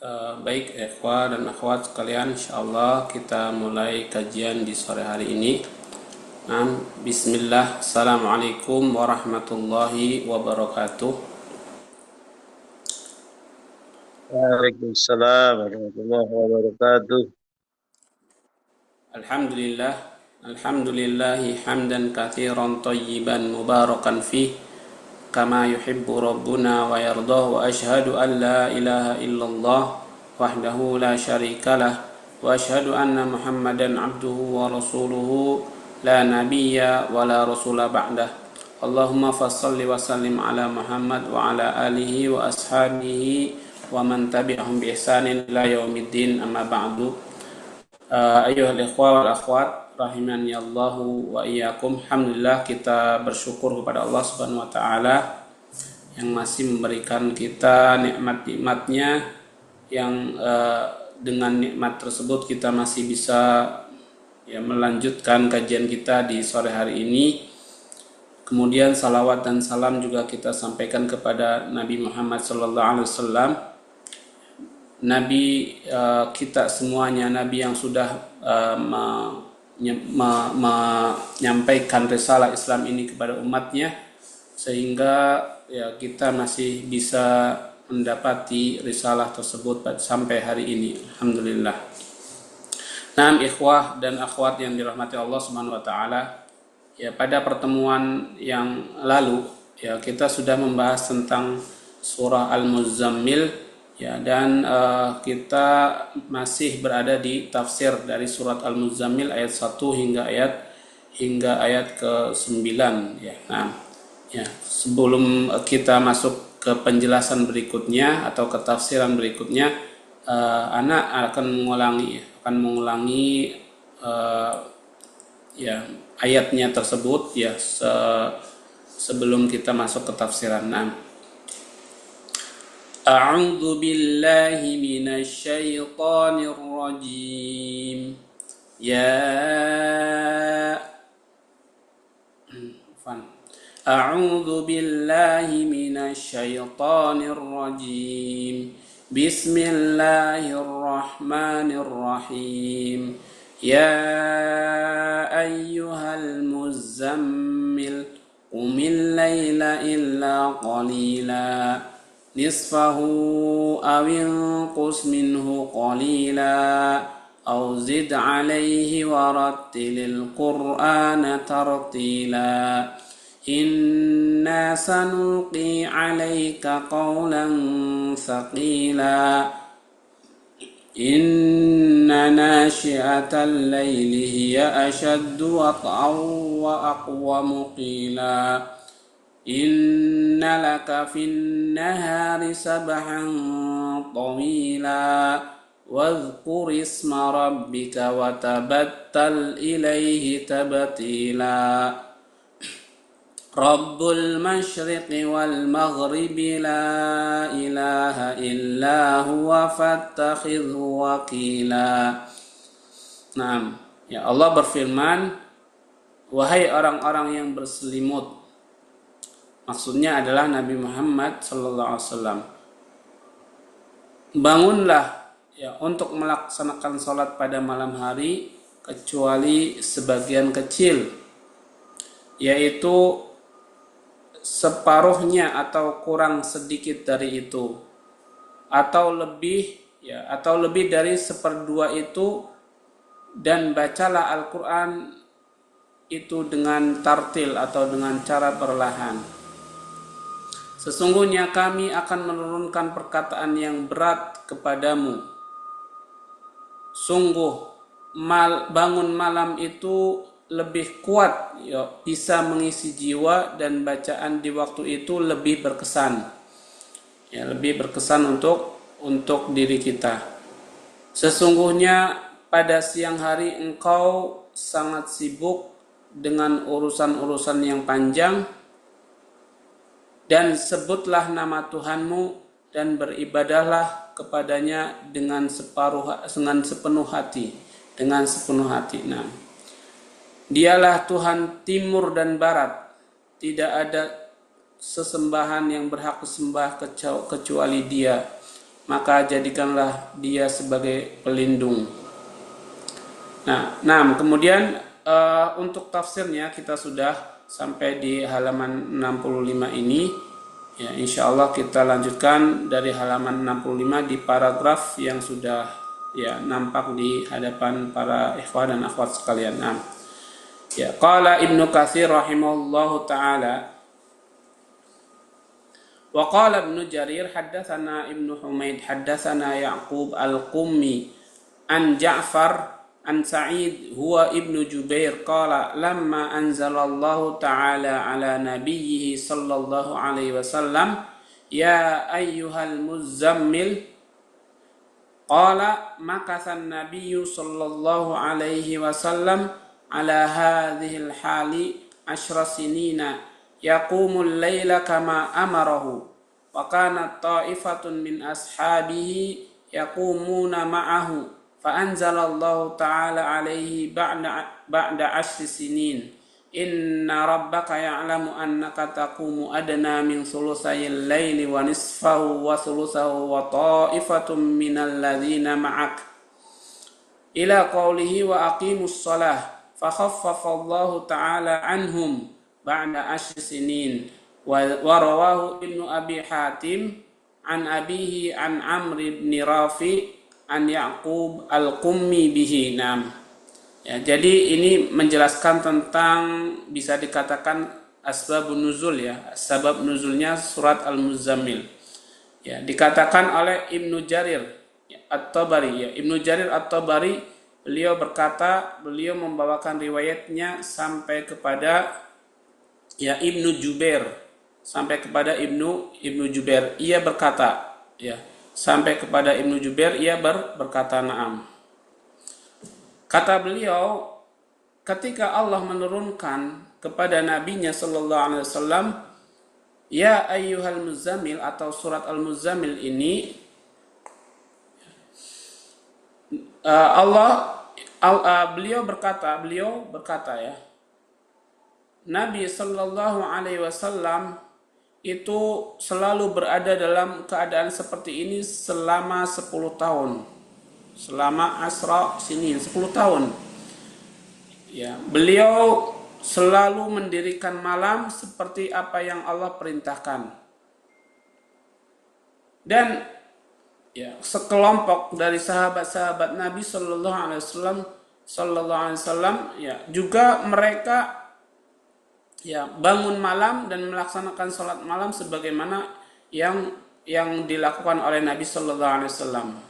Baik, ikhwah dan akhwat sekalian, insyaallah kita mulai kajian di sore hari ini. Bismillah, Assalamualaikum warahmatullahi wabarakatuh. Waalaikumsalam warahmatullahi wabarakatuh. Alhamdulillah, alhamdulillahi hamdan katsiran tayyiban mubarakan fih, kama yuhibbu rabbuna wa yardah, wa ashhadu an la ilaha illallah wahdahu la syarikalah, wa ashhadu anna muhammadan abduhu wa rasuluhu la nabiyya wa la rasula ba'dah. Allahumma fassalli wa sallim ala Muhammad wa ala alihi wa ashabihi wa man tabi'ahum bi ihsanin ila yaumiddin, amma ba'du. Ayuhal ikhwah wal akhwat rahimani Allahu wa iyyakum. Alhamdulillah, kita bersyukur kepada Allah Subhanahu wa taala yang masih memberikan kita nikmat-nikmatnya, yang dengan nikmat tersebut kita masih bisa melanjutkan kajian kita di sore hari ini. Kemudian salawat dan salam juga kita sampaikan kepada Nabi Muhammad SAW, Nabi kita semuanya, Nabi yang sudah menyampaikan risalah Islam ini kepada umatnya, sehingga kita masih bisa mendapati risalah tersebut sampai hari ini. Alhamdulillah. Nah, ikhwah dan akhwat yang dirahmati Allah Subhanahu wa taala, pada pertemuan yang lalu kita sudah membahas tentang surah Al-Muzammil. Dan kita masih berada di tafsir dari surat Al-Muzammil ayat 1 hingga ayat ke-9 ya. Nah, sebelum kita masuk ke penjelasan berikutnya atau ke tafsiran berikutnya, Ana akan mengulangi ayatnya tersebut sebelum kita masuk ke tafsiran. Nah, A'udzu billahi minasy syaithanir rajim. A'udzu billahi minasy syaithanir rajim. Bismillahirrahmanirrahim. Ya ayyuhal muzammil qumil laila illa qalila nisfahu aw inqus minhu qalila aw zid alayhi warattilil qur'ana tartila inna sanulqi alayka qawlan thaqila inna nashi'atal layli hiya ashaddu wat'an wa aqwamu qila inna laka fin nahari sabhan tawila wadhkur isma rabbika wa tabattal ilaihi tabtila Rabbul masyriqi wal maghribi la ilaha illa huwa fattakhidhu wakila. Nah, Allah berfirman, wahai orang-orang yang berselimut. Maksudnya adalah Nabi Muhammad SAW. Bangunlah untuk melaksanakan sholat pada malam hari, kecuali sebagian kecil, yaitu separuhnya atau kurang sedikit dari itu, atau lebih dari seperdua itu, dan bacalah Al-Quran itu dengan tartil atau dengan cara perlahan. Sesungguhnya kami akan menurunkan perkataan yang berat kepadamu. Sungguh bangun malam itu lebih kuat, bisa mengisi jiwa, dan bacaan di waktu itu lebih berkesan. Lebih berkesan untuk diri kita. Sesungguhnya pada siang hari engkau sangat sibuk dengan urusan-urusan yang panjang, dan sebutlah nama Tuhanmu dan beribadahlah kepadanya dengan sepenuh hati. Nah, Dialah Tuhan timur dan barat, tidak ada sesembahan yang berhak disembah kecuali Dia. maka jadikanlah dia sebagai pelindung. Nah, kemudian untuk tafsirnya kita sudah sampai di halaman 65 ini. Ya, insya Allah kita lanjutkan dari halaman 65 di paragraf yang sudah ya nampak di hadapan para ikhwan dan akhwat sekalian. Ya, qala Ibnu Katsir rahimahullahu taala wa qala Ibnu Jarir haddatsana Ibnu Humaid haddatsana Ya'qub al-Qummi an Ja'far an Sa'id huwa Ibnu Jubair qala lamma anzalallahu ta'ala ala nabiyhi sallallahu alaihi wasallam ya ayyuhal muzammil qala makathan nabiyyu sallallahu alaihi wasallam ala hadhil hali 10 sinina yaqumul laila kama amarahu wa kanat ta'ifatun min ashabihi yaqumuna ma'ahu fa'anzalallahu ta'ala alaihi ba'da 10 sinin inna rabbaka ya'lamu annaka taqumu adna min sulusayil laili wa nisfahu wa sulusahu wa ta'ifatun minal ladzina ma'ak ila qawlihi wa aqimus shalah fakhaffafallahu ta'ala anhum ba'da 10 sinin wa rawahu Ibnu Abi Hatim an abihi an Amr ibn Rafi an Ya'qub al-Qummi bihi. Ya, jadi ini menjelaskan tentang bisa dikatakan asbabun nuzul ya, sebab nuzulnya surat Al-Muzammil. Ya, dikatakan oleh Ibnu Jarir At-Tabari ya. Ibnu Jarir At-Tabari beliau berkata, beliau membawakan riwayatnya sampai kepada ya Ibnu Jubair, sampai kepada Ibnu Jubair. Ia berkata ya, sampai kepada Ibnu Jubair ia berkata na'am. Kata beliau, ketika Allah menurunkan kepada nabinya sallallahu alaihi wasallam ya ayyuhal muzammil atau surat Al-Muzammil ini, beliau berkata ya, Nabi sallallahu alaihi wasallam itu selalu berada dalam keadaan seperti ini selama 10 tahun. Selama 10 sinin, 10 tahun. Ya, beliau selalu mendirikan malam seperti apa yang Allah perintahkan. Dan ya, sekelompok dari sahabat-sahabat Nabi sallallahu alaihi wasallam ya, juga mereka ya bangun malam dan melaksanakan sholat malam sebagaimana yang dilakukan oleh Nabi Sallallahu Alaihi Wasallam,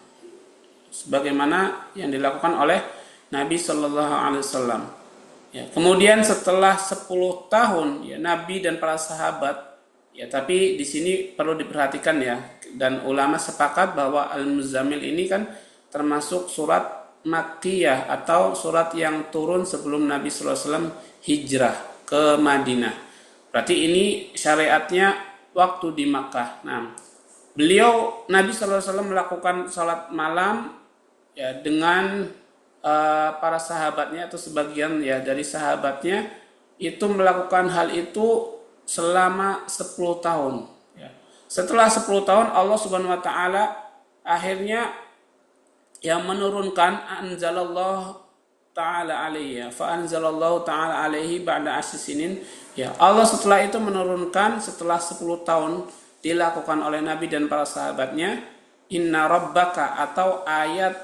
sebagaimana yang dilakukan oleh Nabi Sallallahu Alaihi Wasallam. Ya, kemudian setelah 10 tahun ya Nabi dan para sahabat ya, tapi di sini perlu diperhatikan ya, dan ulama sepakat bahwa Al-Muzammil ini kan termasuk surat Makkiyah atau surat yang turun sebelum Nabi Sallallahu Alaihi Wasallam hijrah ke Madinah. Berarti ini syariatnya waktu di Makkah. Beliau Nabi SAW melakukan salat malam ya dengan para sahabatnya atau sebagian ya dari sahabatnya itu melakukan hal itu selama 10 tahun. Ya. Setelah 10 tahun Allah Subhanahu Wa Taala akhirnya yang menurunkan anzalallahu ta'ala alaihi ya, fa anzalallahu ta'ala alaihi ba'da 10 sinin ya. Allah setelah itu menurunkan setelah 10 tahun dilakukan oleh Nabi dan para sahabatnya inna rabbaka atau ayat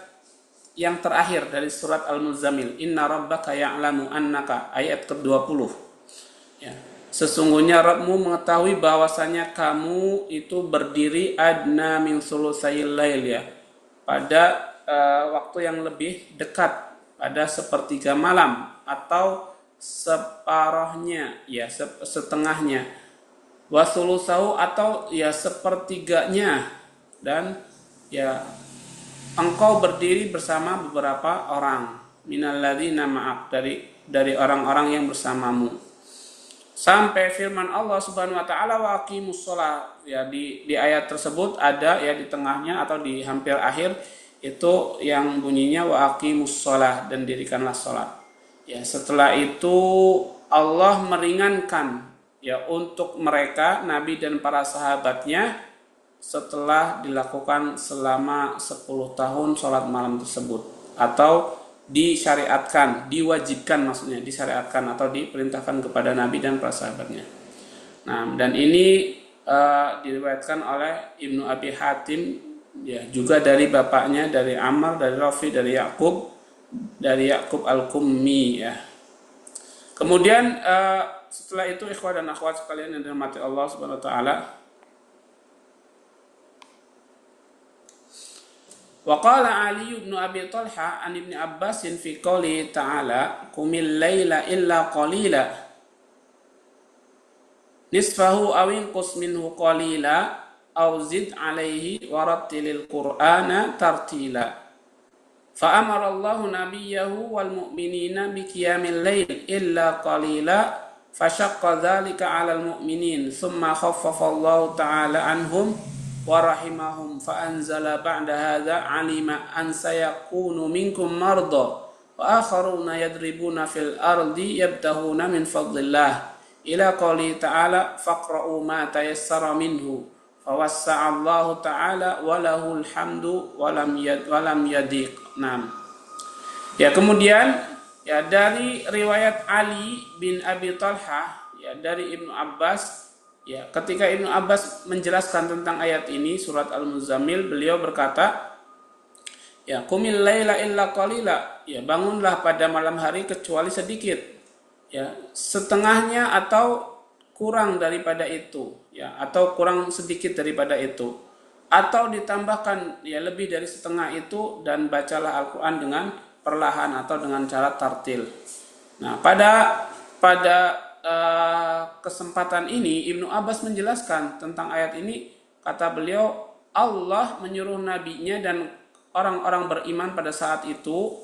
yang terakhir dari surat Al-Muzammil, inna rabbaka ya'lamu annaka, ayat ke-20 ya. Sesungguhnya Rabbmu mengetahui bahwasanya kamu itu berdiri adna min sulusayil lail ya, pada waktu yang lebih dekat, pada sepertiga malam atau separohnya ya, setengahnya, wasulusahu atau ya sepertiganya, dan ya engkau berdiri bersama beberapa orang minalladzina ma'ak, dari orang-orang yang bersamamu, sampai firman Allah Subhanahu wa taala wa aqimus shalah ya. Di ayat tersebut ada ya di tengahnya atau di hampir akhir itu yang bunyinya wa aqimus shalah, dan dirikanlah salat. Ya, setelah itu Allah meringankan ya untuk mereka Nabi dan para sahabatnya setelah dilakukan selama 10 tahun sholat malam tersebut, atau disyariatkan, diwajibkan, maksudnya disyariatkan atau diperintahkan kepada Nabi dan para sahabatnya. Nah, dan ini diriwayatkan oleh Ibnu Abi Hatim, ya, juga dari bapaknya, dari Amr, dari Rafi, dari Yakub Al-Kummi, ya. Kemudian setelah itu ikhwah dan akhwat sekalian yang dirahmati Allah Subhanahu wa taala, wa qala Ali bin Abi Thalha an Ibnu Abbas fi qouli ta'ala qumil laila illa qalila nisfahu aw inqus minhu qalila aw zid alaihi warattilil qur'ana tartila. Fa amara Allahu nabiyahu wal mu'minina bi qiyamil lail illa qalila fashaqqa dzalika 'alal mu'minin thumma khaffafa Allahu ta'ala anhum wa rahimahum fa anzala ba'da hadza 'alima an sayakunu minkum marda wa akharuna yadribuna fil ardi yabtahuna min fadlillah ila qouli ta'ala faqra'u ma tayassara minhu fawassa'a Allahu ta'ala wa lahul hamdu wa lam yadiq. Naam. Ya, kemudian ya dari riwayat Ali bin Abi Thalha, ya, dari Ibnu Abbas, ya, ketika Ibnu Abbas menjelaskan tentang ayat ini surat Al-Muzammil, beliau berkata, ya, qumil laila illa qalila, ya, bangunlah pada malam hari kecuali sedikit, ya, setengahnya atau kurang daripada itu, ya, atau kurang sedikit daripada itu, atau ditambahkan, ya, lebih dari setengah itu, dan bacalah Al-Quran dengan perlahan atau dengan cara tartil. Nah, pada kesempatan ini Ibnu Abbas menjelaskan tentang ayat ini. Kata beliau, Allah menyuruh nabinya dan orang-orang beriman pada saat itu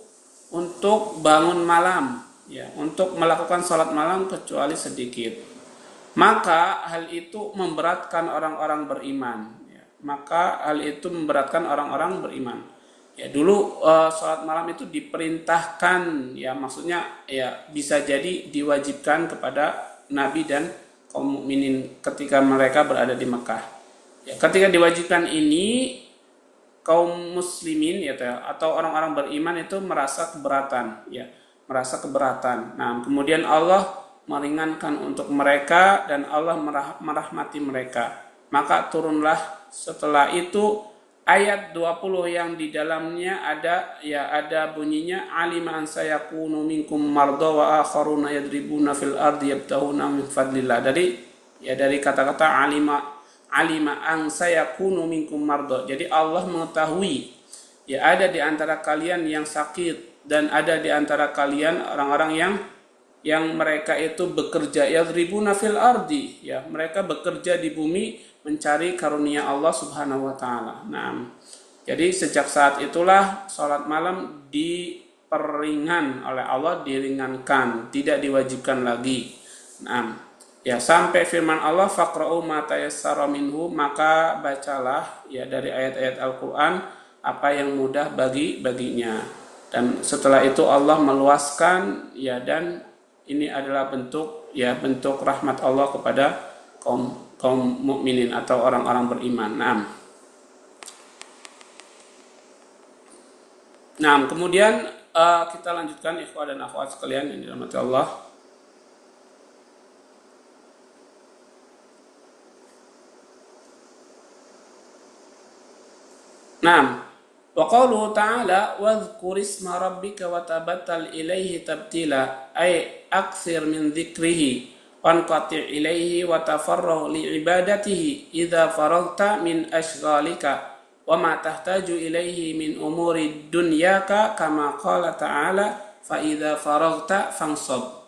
untuk bangun malam, ya, untuk melakukan sholat malam kecuali sedikit. Maka hal itu memberatkan orang-orang beriman, ya. Maka hal itu memberatkan orang-orang beriman. Ya, dulu sholat malam itu diperintahkan, ya, maksudnya, ya, bisa jadi diwajibkan kepada Nabi dan kaum mukminin ketika mereka berada di Mekah. Ya, ketika diwajibkan ini, kaum muslimin, ya, atau orang-orang beriman itu merasa keberatan, ya, merasa keberatan. Nah, kemudian Allah meringankan untuk mereka dan Allah merahmati mereka. Maka turunlah setelah itu ayat 20 yang di dalamnya ada bunyinya alima an sayakunu minkum marda wa akharuna yadribuna fil ardi yabtahuna min fadlillah. Dari kata-kata alima an sayakunu minkum marda. Jadi Allah mengetahui, ya, ada di antara kalian yang sakit dan ada di antara kalian orang-orang yang mereka itu bekerja, yadribuna fil ardi, ya, mereka bekerja di bumi mencari karunia Allah Subhanahu wa taala. Nah, jadi sejak saat itulah salat malam diperingan oleh Allah, diringankan, tidak diwajibkan lagi. Nah, ya, sampai firman Allah faqra'u ma tayassara minhu, maka bacalah, ya, dari ayat-ayat Al-Qur'an apa yang mudah baginya. Dan setelah itu Allah meluaskan, ya, dan ini adalah bentuk rahmat Allah kepada kaum mukminin atau orang-orang beriman. Nah, kemudian kita lanjutkan ikhwah dan akhwat sekalian yang dirahmati Allah. Nah, wa qawluhu ta'ala wadhkur isma rabbika wa tabattal ilaihi tabtila, ay aktsir min dzikrihi wanqati' ilaihi wa tafarragh li ibadatihi idza faragta min ashghalika wa ma tahtaju ilaihi min umuri dunyaka kama qala ta'ala fa idza faragta fansab.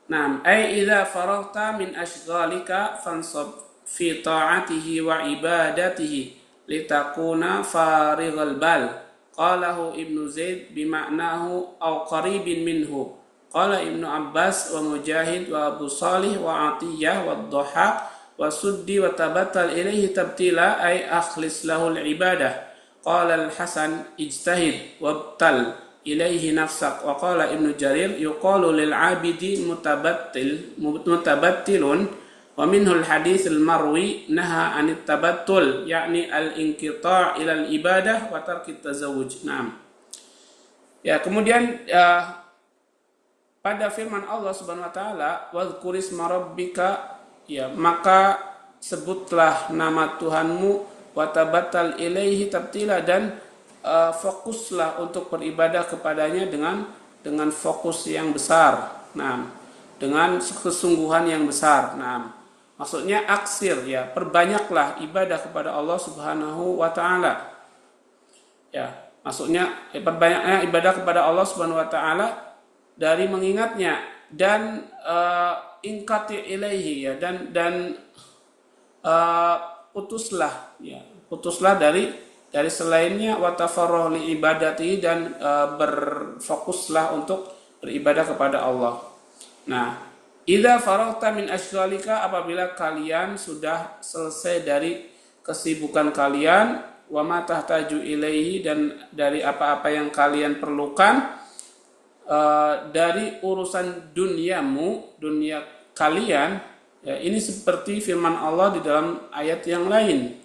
Naam, ay idza faragta min ashghalika fansab fi ta'atihi wa ibadatihi litakuna farighal bal. Qalahu Ibnu Zaid bima'nahu aw qaribin minhu. Qala Ibnu Abbas wa Mujahid wa Abu Salih wa Atiyah wa Dhahhak wa Suddi wa tabattal ilaihi tabtila ay akhlis lahul ibadah. Qala Al-Hasan ijtahid wabtal ilaihi nafsak. Wa qala Ibnu Jarir yuqalu lil abidi mutabattilun Wa minhul haditsul marwi naha anit tabattul yakni al-inqita' ilal ibadah wa tarkit tazawuj. Naam. Ya, kemudian pada firman Allah Subhanahu wa taala, "Wadhkurisma rabbika", ya, maka sebutlah nama Tuhanmu, wa tabattal ilaihi tabtila, dan fokuslah untuk beribadah kepadanya dengan fokus yang besar. Nah, dengan kesungguhan yang besar. Nah, maksudnya aksir, ya, perbanyaklah ibadah kepada Allah Subhanahu wa taala. Ya, maksudnya perbanyaknya ibadah kepada Allah Subhanahu wa taala dari mengingatnya dan ingkati ilaihi, ya, dan putuslah dari selainnya, wa tafarruh li ibadati, dan berfokuslah untuk beribadah kepada Allah. Nah, idza faraghta min asyghalika, apabila kalian sudah selesai dari kesibukan kalian, wa ma tahtaju ilaihi, dan dari apa-apa yang kalian perlukan dari urusan dunia kalian, ya, ini seperti firman Allah di dalam ayat yang lain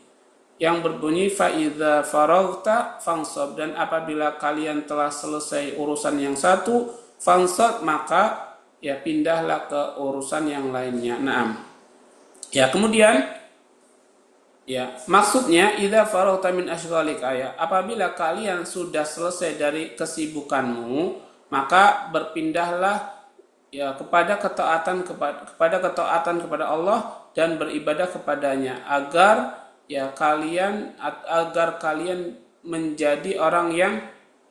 yang berbunyi fa idza faraghta fansab, dan apabila kalian telah selesai urusan yang satu, fansab, maka ya pindahlah ke urusan yang lainnya. Naam. Ya, kemudian ya, maksudnya idza faraghta min asyghalika, ya, apabila kalian sudah selesai dari kesibukanmu, maka berpindahlah, ya, kepada ketaatan kepada Allah dan beribadah kepadanya, agar kalian menjadi orang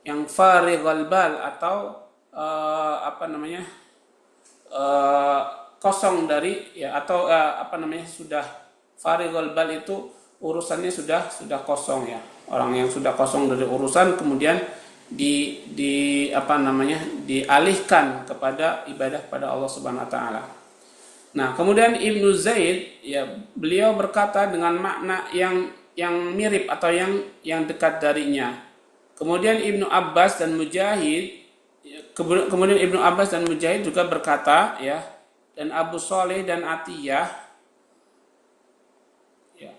yang farighal bal, atau kosong dari, ya, atau sudah farighal bal itu urusannya sudah kosong, ya. Orang yang sudah kosong dari urusan kemudian dialihkan kepada ibadah kepada Allah Subhanahu wa taala. Nah, kemudian Ibnu Zaid, ya, beliau berkata dengan makna yang mirip atau yang dekat darinya. Kemudian Ibnu Abbas dan Mujahid juga berkata, ya, dan Abu Shalih dan Atiyah, ya,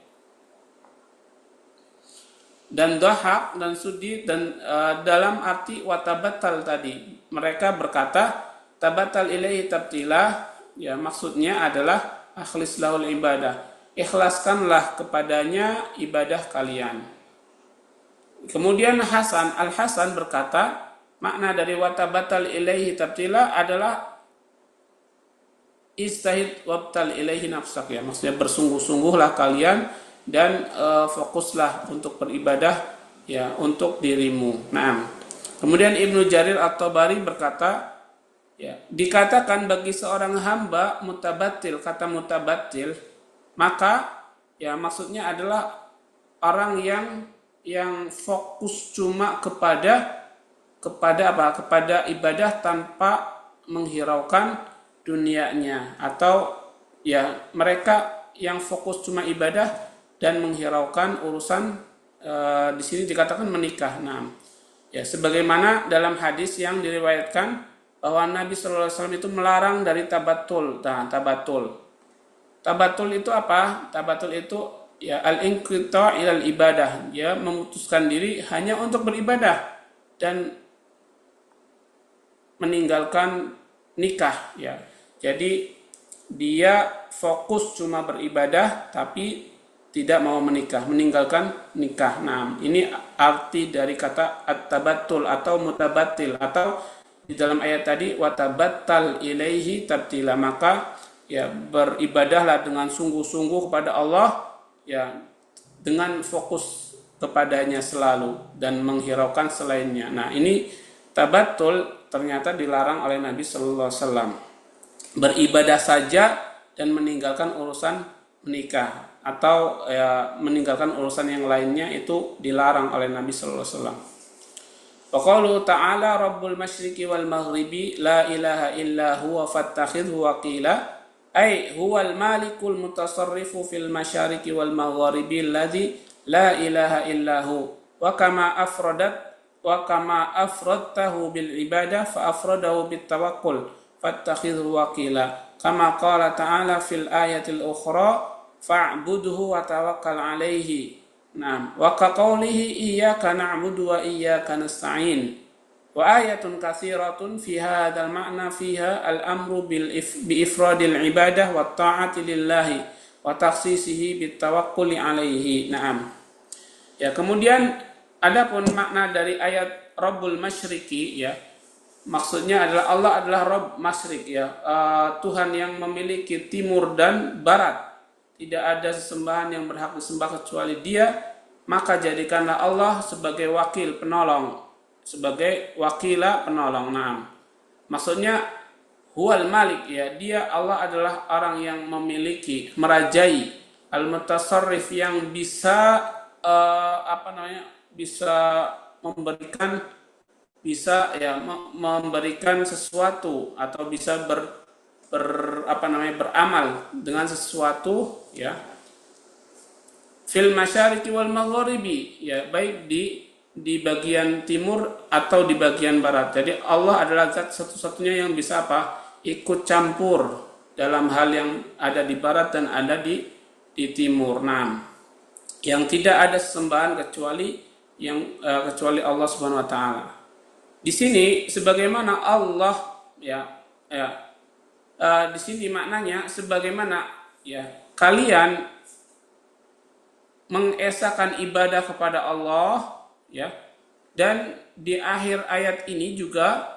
dan Dhahak dan Sudi, dan dalam arti watabatal tadi, mereka berkata tabatal ilaihi tabtila, ya, maksudnya adalah akhlis lahul ibadah, ikhlaskanlah kepadanya ibadah kalian. Kemudian Al-Hasan berkata, makna dari watabatal ilaihi tabtila adalah istahid wabtal ilaihi nafsak, ya, maksudnya bersungguh-sungguhlah kalian dan fokuslah untuk beribadah, ya, untuk dirimu. Nah, kemudian Ibnu Jarir At-Tabari berkata, ya, dikatakan bagi seorang hamba mutabatil, kata mutabatil, maka, ya, maksudnya adalah orang yang fokus cuma kepada ibadah tanpa menghiraukan dunianya, atau, ya, mereka yang fokus cuma ibadah dan menghiraukan urusan, di sini dikatakan menikah. Nah, ya, sebagaimana dalam hadis yang diriwayatkan bahwa Nabi Shallallahu Alaihi Wasallam itu melarang dari tabatul. Nah, tabatul itu apa? Tabatul itu, ya, al-inqita' ilal ibadah, dia memutuskan diri hanya untuk beribadah dan meninggalkan nikah, ya. Jadi dia fokus cuma beribadah tapi tidak mau menikah, meninggalkan nikah. Nah, ini arti dari kata at-tabattul atau mutabattil, atau di dalam ayat tadi watabattal ilaihi tabtila, maka, ya, beribadahlah dengan sungguh-sungguh kepada Allah, ya, dengan fokus kepadanya selalu dan menghiraukan selainnya. Nah, ini tabattul ternyata dilarang oleh Nabi Sallallahu Alaihi Wasallam. Beribadah saja dan meninggalkan urusan menikah, atau, ya, meninggalkan urusan yang lainnya itu dilarang oleh Nabi Sallallahu Alaihi Wasallam. Wa qalu ta'ala rabbul masyriqi wal maghribi la ilaha illa huwa fattakhidhu waqila, ay huwal malikul mutasarrifu fil masyariqi wal magharibi alladhi la ilaha illa hu, wa kama afradtahu bil ibadah fa afradahu bit tawakkul fattakhidhu waqila, kama qala ta'ala fil ayatil ukhra fa'budhu wa tawakkal 'alaihi. Naam, wa ka qawlihi iyyaka na'budu wa iyyaka nasta'in. Wa ayatun katsiratun fi hadzal ma'na fiha al-amru bi ifradil ibadah wa ta'ati lillahi wa takhsisihi bit tawakkuli 'alaihi. Naam. Ya, kemudian adapun makna dari ayat Rabbul Masyriqi, ya, maksudnya adalah Allah adalah Rabb Masyriq, ya, Tuhan yang memiliki timur dan barat. Tidak ada sesembahan yang berhak disembah kecuali Dia, maka jadikanlah Allah sebagai wakil penolong, sebagai wakila penolong. Naam. Maksudnya huwal malik, ya, Dia Allah adalah orang yang memiliki, merajai, al-mutasarrif, yang bisa bisa memberikan, bisa, ya, memberikan sesuatu atau bisa beramal dengan sesuatu, ya, fil masyariqi wal magharibi, ya, baik di bagian timur atau di bagian barat. Jadi Allah adalah zat satu-satunya yang bisa ikut campur dalam hal yang ada di barat dan ada di timur. Nah, yang tidak ada sesembahan kecuali Allah Subhanahu wa taala. Di sini sebagaimana Allah, di sini maknanya sebagaimana, ya, kalian mengesahkan ibadah kepada Allah, ya, dan di akhir ayat ini juga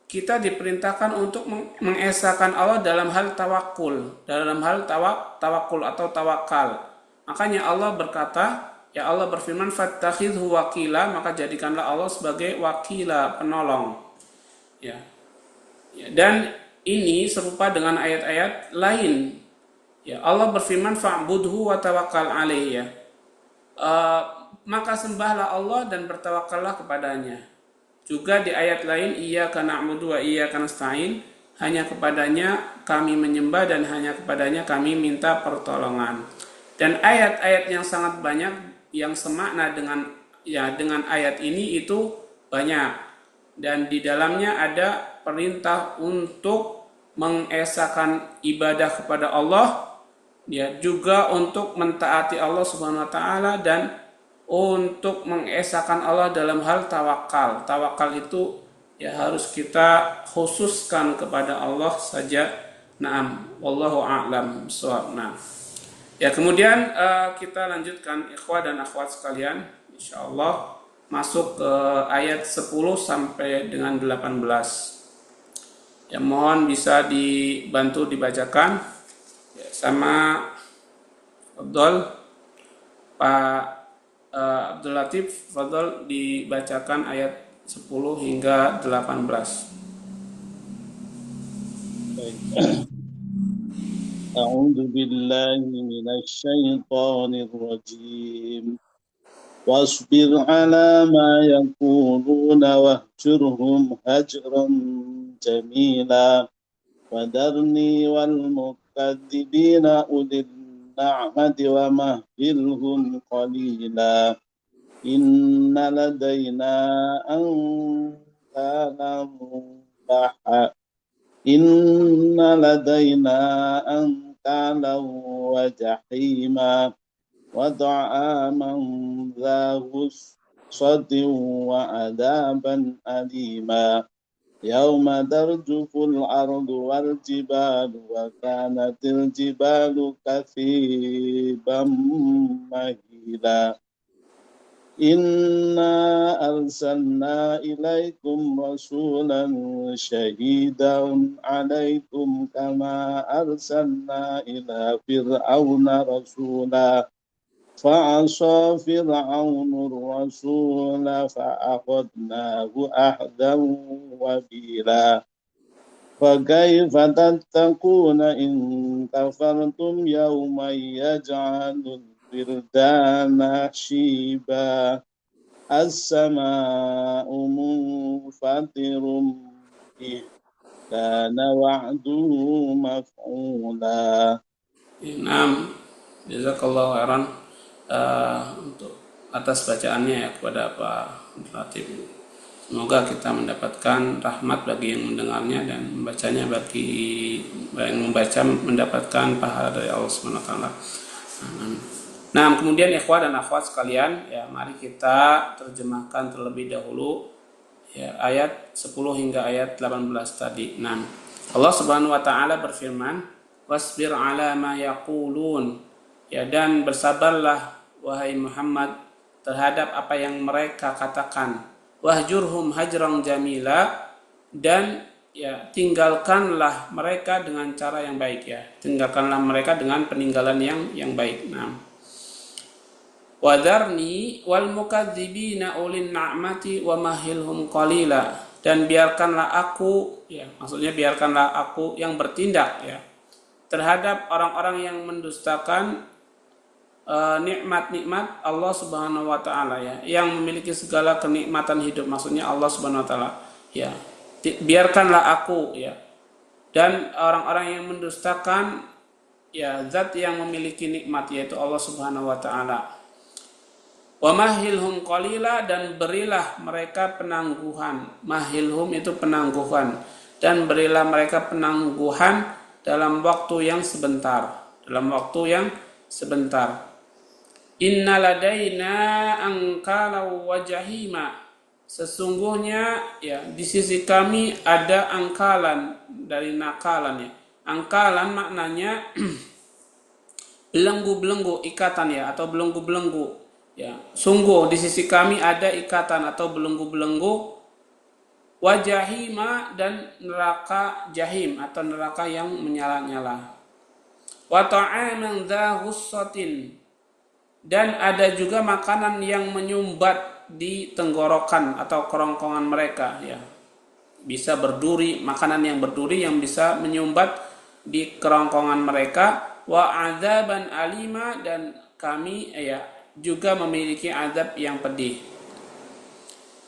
kita diperintahkan untuk mengesahkan Allah dalam hal tawakul, tawakul atau tawakal. Makanya Allah berkata, ya, Allah berfirman fattakhidhu wakila, maka jadikanlah Allah sebagai wakila, penolong, ya. Dan ini serupa dengan ayat-ayat lain, ya. Allah berfirman fa'budhu wa tawakkal alaihi, ya. Maka sembahlah Allah dan bertawakallah kepadanya. Juga di ayat lain iyyaka na'budu wa iyyaka nasta'in, hanya kepadanya kami menyembah dan hanya kepadanya kami minta pertolongan. Dan ayat-ayat yang sangat banyak yang semakna dengan ayat ini itu banyak, dan di dalamnya ada perintah untuk mengesahkan ibadah kepada Allah, ya, juga untuk mentaati Allah Subhanahu wa taala, dan untuk mengesahkan Allah dalam hal tawakal. Tawakal itu, ya, harus kita khususkan kepada Allah saja. Naam, wallahu a'lam bishawab. Nah, ya, kemudian kita lanjutkan ikhwah dan akhwat sekalian, insyaallah masuk ke ayat 10 sampai dengan 18. Ya, mohon bisa dibantu dibacakan, ya, sama Abdul Pak Abdul Latif, fadhol dibacakan ayat 10 hingga 18. أعوذ بالله من الشيطان الرجيم واصبر على ما يقولون واهجرهم هجرا جميلا وذرني والمكذبين أولي النعمة ومهلهم قليلا إن لدينا أنكالا وجحيما وطعاما ذا غصة وعذابا أليما يوم ترجف الأرض والجبال وكانت الجبال كثيبا مهيلا إنا أرسلنا إليكم رسولا شهيدا عليكم كما أرسلنا إلى فرعون رسولا فعصى فرعون الرسول فأخذناه أخذا وبيلا فكيف تتقون إن كفرتم يوما يجعل الولدان شيبا السماء منفطر به كان وعده مفعولا. Naam, jazakallahu khairan untuk atas bacaannya, ya, kepada Pak Latif. Semoga kita mendapatkan rahmat bagi yang mendengarnya dan membacanya, bagi yang membaca mendapatkan pahala dari Allah Subhanahu wa taala. Nah, kemudian ikhwah dan akhwat sekalian, ya mari kita terjemahkan terlebih dahulu ya ayat 10 hingga ayat 18 tadi. Nah, Allah Subhanahu wa taala berfirman, "Wasbir 'ala ma yaqulun." Ya, dan bersabarlah wahai Muhammad terhadap apa yang mereka katakan. Wahjurhum hajran jamila, dan ya tinggalkanlah mereka dengan cara yang baik ya. Tinggalkanlah mereka dengan peninggalan yang baik. Nah, Wadharni wal mukadzibina ulin na'mati wa mahilhum qalila, dan biarkanlah aku ya, maksudnya biarkanlah aku yang bertindak ya terhadap orang-orang yang mendustakan nikmat-nikmat Allah Subhanahu wa taala ya, yang memiliki segala kenikmatan hidup, maksudnya Allah Subhanahu wa taala ya. Biarkanlah aku ya, dan orang-orang yang mendustakan ya zat yang memiliki nikmat, yaitu Allah Subhanahu wa taala. Wa mahilhum qalila, dan berilah mereka penangguhan. Mahilhum itu penangguhan, dan berilah mereka penangguhan dalam waktu yang sebentar, dalam waktu yang sebentar. Inna ladaina angkala wa jahima, sesungguhnya ya di sisi kami ada angkalan dari nakalan ya. Angkalan maknanya belenggu-belenggu, ikatan ya, atau belenggu-belenggu. Ya, sungguh di sisi kami ada ikatan atau belenggu-belenggu, wajahima, dan neraka jahim atau neraka yang menyala-nyala. Wa ta'aman dza ghussatin, dan ada juga makanan yang menyumbat di tenggorokan atau kerongkongan mereka ya. Bisa berduri, makanan yang berduri yang bisa menyumbat di kerongkongan mereka. Wa adzaban alima, dan kami ya juga memiliki azab yang pedih.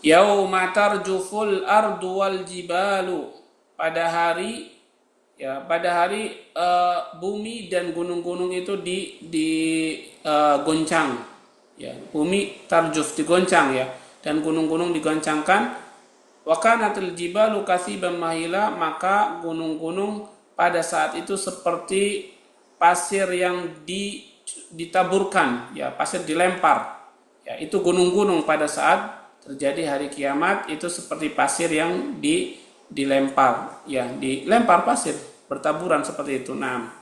Yauma tarjuful ardu wal jibalu, pada hari bumi dan gunung-gunung itu digoncang ya, bumi tarjuf digoncang ya, dan gunung-gunung digoncangkan. Wa kanatil jibalu kasiban mahila, maka gunung-gunung pada saat itu seperti pasir yang ditaburkan ya, pasir dilempar ya. Itu gunung-gunung pada saat terjadi hari kiamat itu seperti pasir yang dilempar ya, dilempar pasir bertaburan seperti itu. Nah,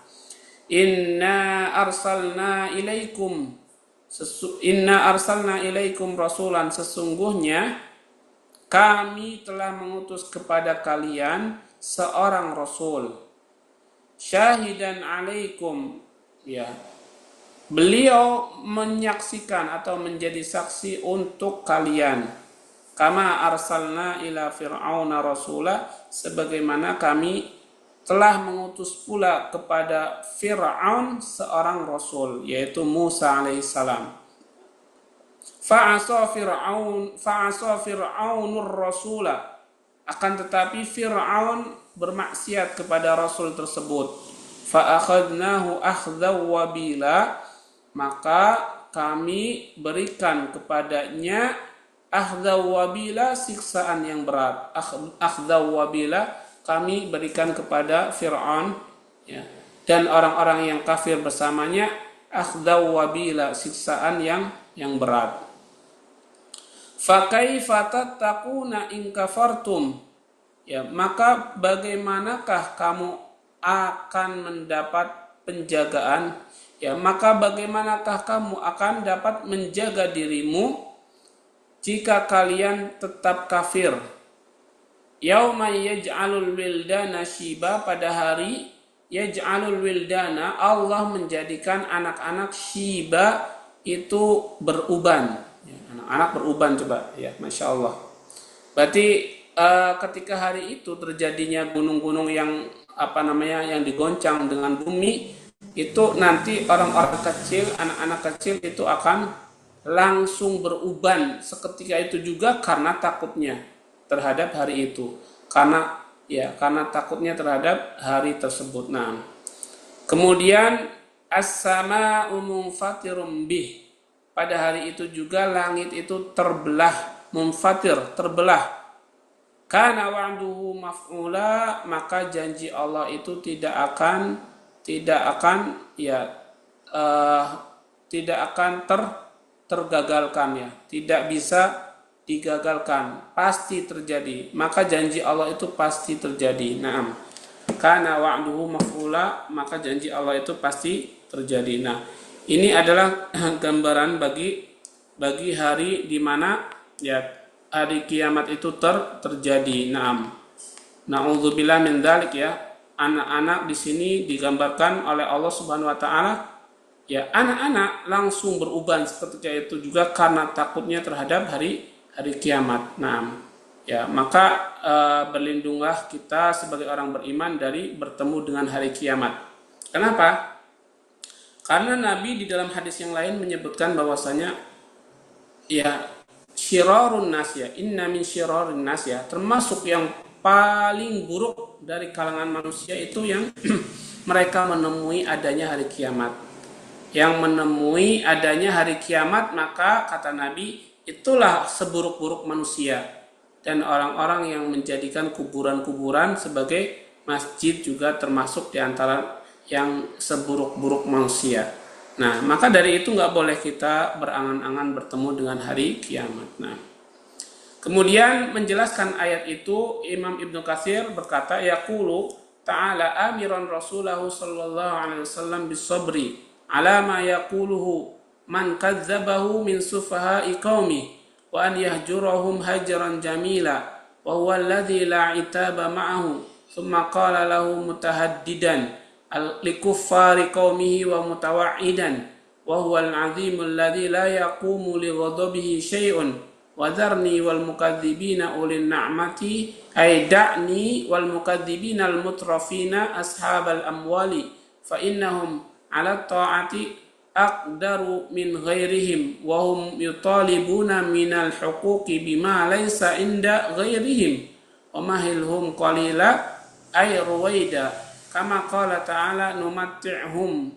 inna arsalna ilaikum rasulan, sesungguhnya kami telah mengutus kepada kalian seorang rasul, syahidan alaikum ya, beliau menyaksikan atau menjadi saksi untuk kalian. Kama arsalna ila fir'auna rasula, sebagaimana kami telah mengutus pula kepada Fir'aun seorang rasul, yaitu Musa alaihissalam. Fa'asa Fir'aunur rasula, akan tetapi Fir'aun bermaksiat kepada rasul tersebut. Fa'akhadnahu akhdhaw wabila, maka kami berikan kepadanya akhdhaw wabila, siksaan yang berat. Akhdhaw wabila, kami berikan kepada Fir'aun ya, dan orang-orang yang kafir bersamanya, akhdhaw wabila, siksaan yang berat. Fa kaifa tattaquna in kafartum, ya maka bagaimanakah kamu akan mendapat penjagaan, ya maka bagaimanakah kamu akan dapat menjaga dirimu jika kalian tetap kafir. Yauma yaj'alul wildana shiba, pada hari yaj'alul wildana, Allah menjadikan anak-anak shiba itu beruban ya, anak-anak beruban, coba ya, Masya Allah. Berarti ketika hari itu terjadinya gunung-gunung yang yang digoncang dengan bumi, itu nanti orang-orang kecil, anak-anak kecil itu akan langsung beruban seketika itu juga karena takutnya terhadap hari itu, karena takutnya terhadap hari tersebut. Nah, kemudian as-sama'u munfatirum bih, pada hari itu juga langit itu terbelah, munfatir, terbelah Kana wa'duhu maf'ula, maka janji Allah itu tidak akan ya eh, tidak akan tergagalkan, ya, tidak bisa digagalkan, pasti terjadi. Maka janji Allah itu pasti terjadi. Naam. Kana wa'duhu maf'ula, maka janji Allah itu pasti terjadi. Nah, ini adalah gambaran bagi hari di mana ya hari kiamat itu terjadi. Naam. Na'udzubillah min dzalik, ya. Anak-anak di sini digambarkan oleh Allah Subhanahu wa taala, ya, anak-anak langsung beruban ketika itu juga karena takutnya terhadap hari kiamat. Nah, ya, maka berlindunglah kita sebagai orang beriman dari bertemu dengan hari kiamat. Kenapa? Karena Nabi di dalam hadis yang lain menyebutkan bahwasanya ya syirarun nas, ya, inna min syirarin nas, ya, termasuk yang paling buruk dari kalangan manusia itu yang mereka menemui adanya hari kiamat. Yang menemui adanya hari kiamat, maka kata Nabi, itulah seburuk-buruk manusia. Dan orang-orang yang menjadikan kuburan-kuburan sebagai masjid juga termasuk di antara yang seburuk-buruk manusia. Nah, maka dari itu nggak boleh kita berangan-angan bertemu dengan hari kiamat. Nah, kemudian menjelaskan ayat itu, Imam Ibnu Katsir berkata, yaqulu ta'ala amiran rasulahu sallallahu alaihi wasallam bisabri ala ma yaquluhu man kadzabahu min sufaha'i qaumi wa an yahjurahum hajran jamila wa huwa alladhi la itaba ma'ahu thumma qala lahu mutahaddidan likuffari qaumihi wa mutawaidan wa huwa al-'azimul ladzi la yaqumu li ghadabihi syai'un wadharni wal mukadzibina ulil na'mati ay da'ni wal mukadzibina al mutrafina ashabal amwali fa innahum ala ta'ati aqdaru min ghairihim wa hum yutalibuna minal huquqi bima laysa inda ghairihim wa mahilhum qalila ay ruwaida kama qala ta'ala numatti'uhum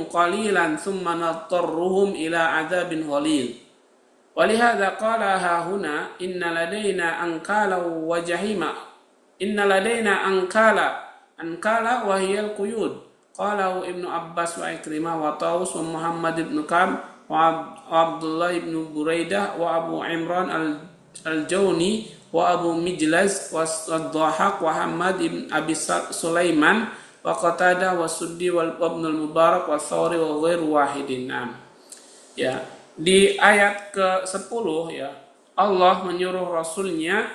qalilan thumma natarruhum ila adzabin ghalil. Walihada qala hahuna inna ladaina ankala wa jahima inna ladaina ankala wa hiyal quyud qala Ibnu Abbas wa Ikrimah wa Tawus wa Muhammad ibn Ka'b wa Abdullah ibn Buraidah wa Abu Imran al-Jawni wa Abu Mijlaz wa Dhahak wa Hamad ibn Abi Sulaiman wa Qatadah wa Suddi wal Ibn al-Mubarak wa Thawri wa ghairu wahidin. Ya, di ayat ke-10, ya, Allah menyuruh Rasulnya,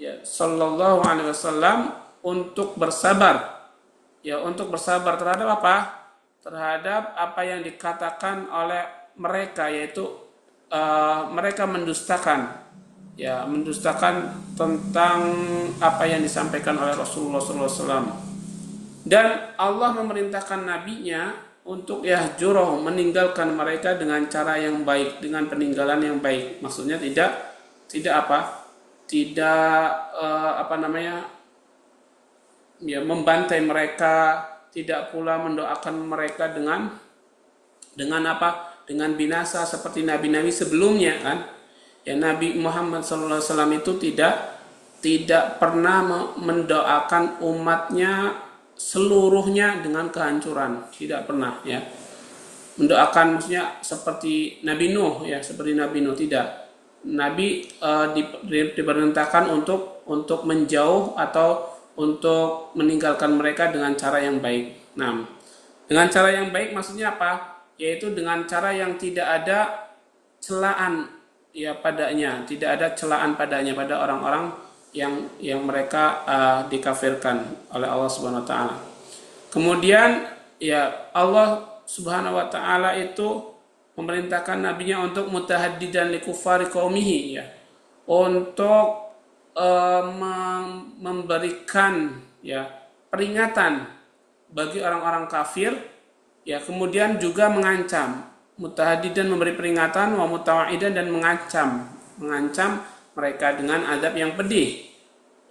ya, Sallallahu Alaihi Wasallam untuk bersabar, ya, untuk bersabar terhadap apa? Terhadap apa yang dikatakan oleh mereka, yaitu mereka mendustakan, ya, mendustakan tentang apa yang disampaikan oleh Rasulullah Sallallahu Alaihi Wasallam. Dan Allah memerintahkan nabinya untuk yahjurahum, meninggalkan mereka dengan cara yang baik, dengan peninggalan yang baik. Maksudnya tidak membantai mereka, tidak pula mendoakan mereka dengan binasa seperti nabi-nabi sebelumnya, kan. Ya, Nabi Muhammad SAW itu tidak pernah mendoakan umatnya seluruhnya dengan kehancuran, tidak pernah, ya. Mendoakan maksudnya seperti Nabi Nuh, ya, seperti Nabi Nuh, tidak. Nabi diperintahkan untuk menjauh atau untuk meninggalkan mereka dengan cara yang baik. Nah, dengan cara yang baik maksudnya apa? Yaitu dengan cara yang tidak ada celaan, ya, padanya, tidak ada celaan padanya pada orang-orang yang mereka dikafirkan oleh Allah Subhanahu wa taala. Kemudian, ya, Allah Subhanahu wa taala itu memerintahkan nabinya untuk mutahaddidan likufari qaumihi, ya, untuk memberikan, ya, peringatan bagi orang-orang kafir, ya, kemudian juga mengancam. Mutahaddidan memberi peringatan, wa mutawaidan dan mengancam mereka dengan azab yang pedih,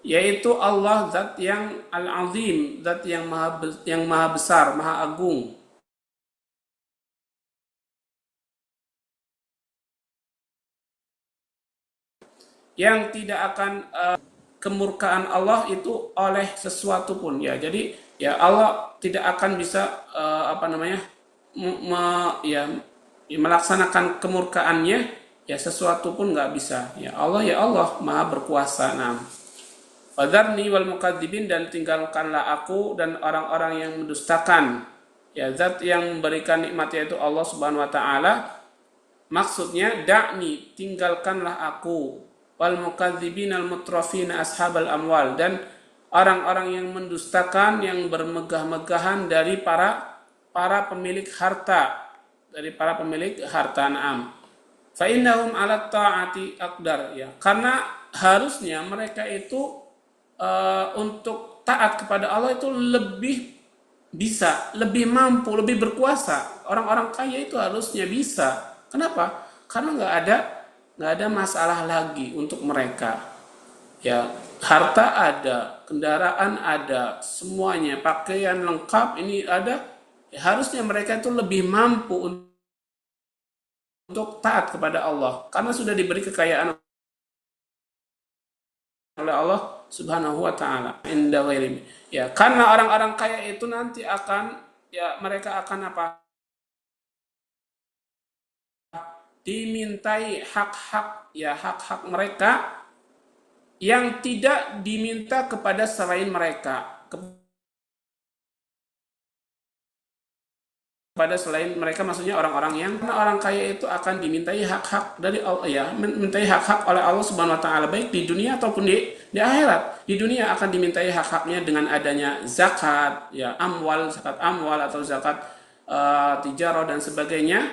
yaitu Allah zat yang al-azim, zat yang maha besar, maha agung. yang tidak akan kemurkaan Allah itu oleh sesuatu pun ya. Jadi ya Allah tidak akan bisa melaksanakan kemurkaannya ya, sesuatu pun nggak bisa ya. Allah maha berkuasa. Nah, Fadharni wal mukadzibin, dan tinggalkanlah aku dan orang-orang yang mendustakan ya zat yang memberikan nikmat, yaitu Allah Subhanahu wa taala. Maksudnya da'ni, tinggalkanlah aku, wal mukadzibin al mutrafina ashabal amwal, dan orang-orang yang mendustakan, yang bermegah-megahan dari para pemilik harta, Naam. Fa innahum ala ta'ati aqdar ya, karena harusnya mereka itu untuk taat kepada Allah itu lebih bisa, lebih mampu, lebih berkuasa. Orang-orang kaya itu harusnya bisa. Kenapa? Karena nggak ada masalah lagi untuk mereka. Ya, harta ada, kendaraan ada, semuanya, pakaian lengkap ini ada. Ya, harusnya mereka itu lebih mampu untuk taat kepada Allah, karena sudah diberi kekayaan oleh Allah Subhanahu wa taala. Ya, karena orang-orang kaya itu nanti akan ya, mereka akan apa? Dimintai hak-hak ya, hak-hak mereka yang tidak diminta kepada selain mereka. Pada selain mereka, maksudnya orang-orang yang, karena orang kaya itu akan dimintai hak-hak dari Allah ya, mintai hak-hak oleh Allah Subhanahu wa taala, baik di dunia ataupun di akhirat. Di dunia akan dimintai hak-haknya dengan adanya zakat ya, zakat amwal atau zakat tijarah dan sebagainya.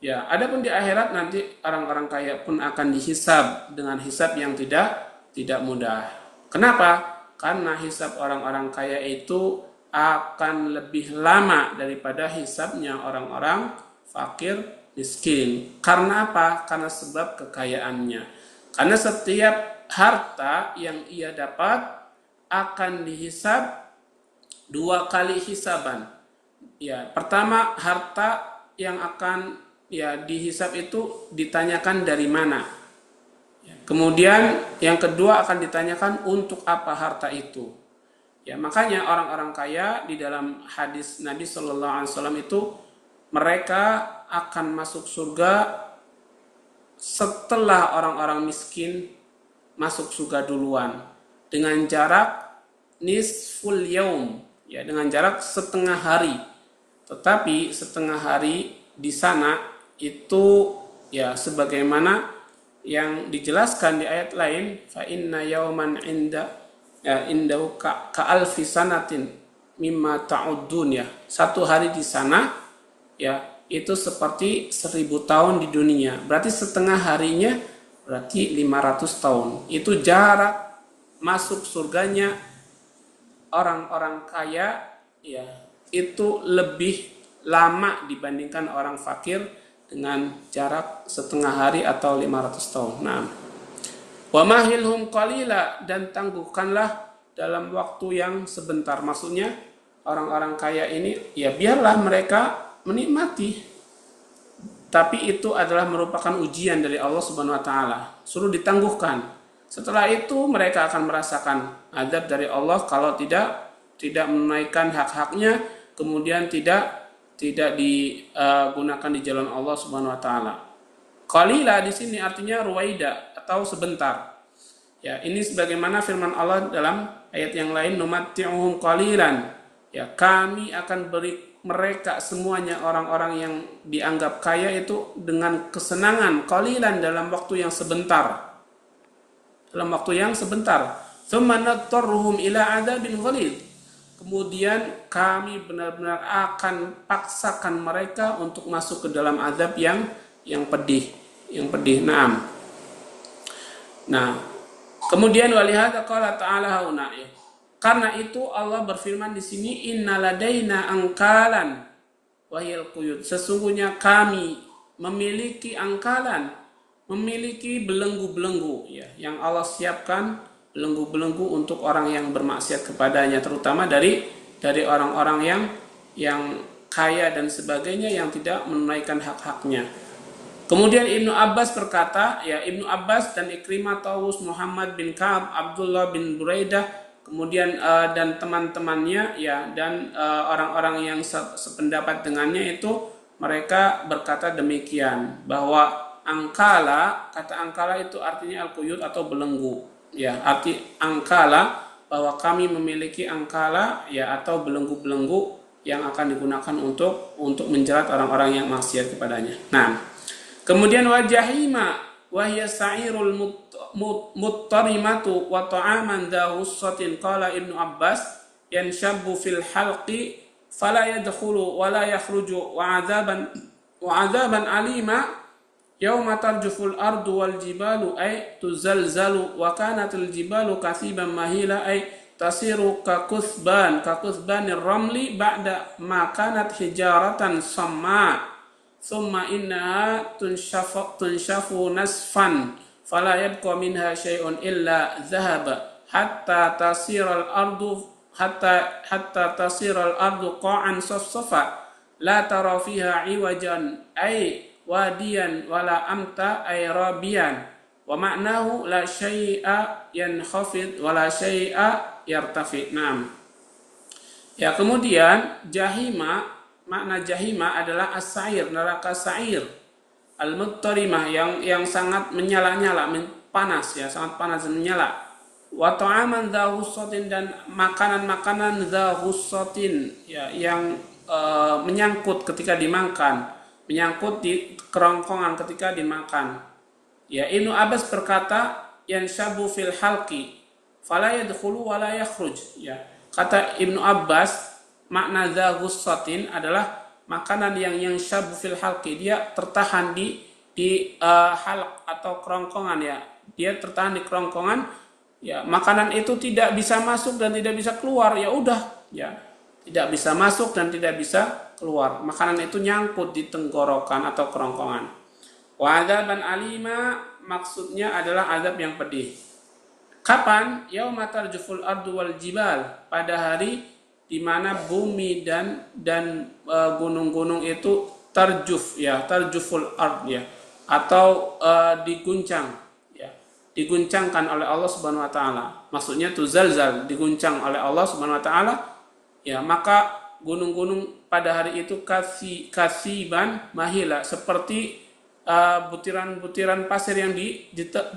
Ya, adapun di akhirat nanti orang-orang kaya pun akan dihisab dengan hisab yang tidak mudah. Kenapa? Karena hisab orang-orang kaya itu akan lebih lama daripada hisabnya orang-orang fakir miskin. Karena apa? Karena sebab kekayaannya. Karena setiap harta yang ia dapat akan dihisab 2 kali hisaban. Ya, pertama harta yang akan ya dihisab itu ditanyakan dari mana. Kemudian yang kedua akan ditanyakan untuk apa harta itu. Ya, makanya orang-orang kaya di dalam hadis Nabi Shallallahu Alaihi Wasallam itu, mereka akan masuk surga setelah orang-orang miskin masuk surga duluan, dengan jarak nisful yaum ya, dengan jarak setengah hari. Tetapi setengah hari di sana itu ya sebagaimana yang dijelaskan di ayat lain, fa inna yauman indau ka alfi sanatin mimma ta'uddun ya. Satu hari di sana ya itu seperti 1000 tahun di dunia. Berarti setengah harinya berarti 500 tahun. Itu jarak masuk surganya orang-orang kaya ya, itu lebih lama dibandingkan orang fakir dengan jarak setengah hari atau 500 tahun. Nah, wa mahilhum qalila, dan tangguhkanlah dalam waktu yang sebentar. Maksudnya orang-orang kaya ini ya biarlah mereka menikmati, tapi itu adalah merupakan ujian dari Allah Subhanahu wa taala. Suruh ditangguhkan. Setelah itu mereka akan merasakan azab dari Allah kalau tidak menunaikan hak-haknya, kemudian tidak digunakan di jalan Allah Subhanahu wa taala. Qalila di sini artinya ruwaida atau sebentar. Ya, ini sebagaimana firman Allah dalam ayat yang lain, numatti'uhum qalilan. Ya, kami akan beri mereka semuanya, orang-orang yang dianggap kaya itu, dengan kesenangan qalilan, dalam waktu yang sebentar. Tsumma nadtarruhum ila adzabin ghalidh. Kemudian kami benar-benar akan paksakan mereka untuk masuk ke dalam azab yang pedih. Naam. Nah, kemudian walihada qala ta'ala hauna ya. Karena itu Allah berfirman di sini, innaladaina angkalan wahil quyud. Sesungguhnya kami memiliki angkalan, memiliki belenggu-belenggu ya, yang Allah siapkan belenggu-belenggu untuk orang yang bermaksiat kepadanya, terutama dari orang-orang yang kaya dan sebagainya, yang tidak menunaikan hak-haknya. Kemudian Ibnu Abbas berkata, ya Ibnu Abbas dan Ikrimah, Tawus, Muhammad bin Ka'ab, Abdullah bin Buraidah, kemudian dan teman-temannya ya dan orang-orang yang sependapat dengannya itu mereka berkata demikian, bahwa angkala, kata angkala itu artinya al-quyud atau belenggu. Ya, arti angkala bahwa kami memiliki angkala ya atau belenggu-belenggu yang akan digunakan untuk menjerat orang-orang yang maksiat kepadanya. Nah, kemudian wajahima wahya sa'irul muttarimatu wa ta'aman dahussatin, qala Ibnu Abbas yanshabbu fil halqi fala yadkhulu wa la yakhruju wa adzaban alima yauma tarjuful ardu wal jibalu ay tuzalzalu wa kanatil jibalu kathiban mahila ay tasiru kakuthbanir ramli ba'da ma kanat hijaratan samma thumma innaha tunshafu nasfan fala yabqa minha syai'un illa dhahaba hatta tasiral ardu qa'an safsafa la tara fiha iwajan ay wadiyan wala amta ay rabiyan wa ma'nahu la syai'a yankhafid wala syai'a yartafi. Naam. Ya, kemudian jahima, makna jahima adalah as-sa'ir, neraka sa'ir, al-muttarimah yang sangat menyala-nyala, panas ya, sangat panas dan menyala. Wa ta'aman dzahussatin, dan makanan-makanan dzahussatin ya yang menyangkut ketika dimakan, menyangkut di kerongkongan ketika dimakan. Ya, Ibnu Abbas berkata yanshabu fil halqi fala yadkhulu wa la yakhruj. Ya, kata Ibnu Abbas makna dzahussatin adalah makanan yang syabu fil halqi, dia tertahan di halq atau kerongkongan ya. Dia tertahan di kerongkongan. Ya, makanan itu tidak bisa masuk dan tidak bisa keluar. Ya udah, ya. Tidak bisa masuk dan tidak bisa keluar. Makanan itu nyangkut di tenggorokan atau kerongkongan. Wa adzaban alima, maksudnya adalah azab yang pedih. Kapan? Yauma tarjuful ardu wal jibal, pada hari di mana bumi dan gunung-gunung itu tarjuf ya, tarjuful ard ya, atau diguncang ya, diguncangkan oleh Allah Subhanahu wa taala. Maksudnya tuzalzal, diguncang oleh Allah Subhanahu wa taala. Ya, maka gunung-gunung pada hari itu kasiban mahila, seperti butiran-butiran pasir yang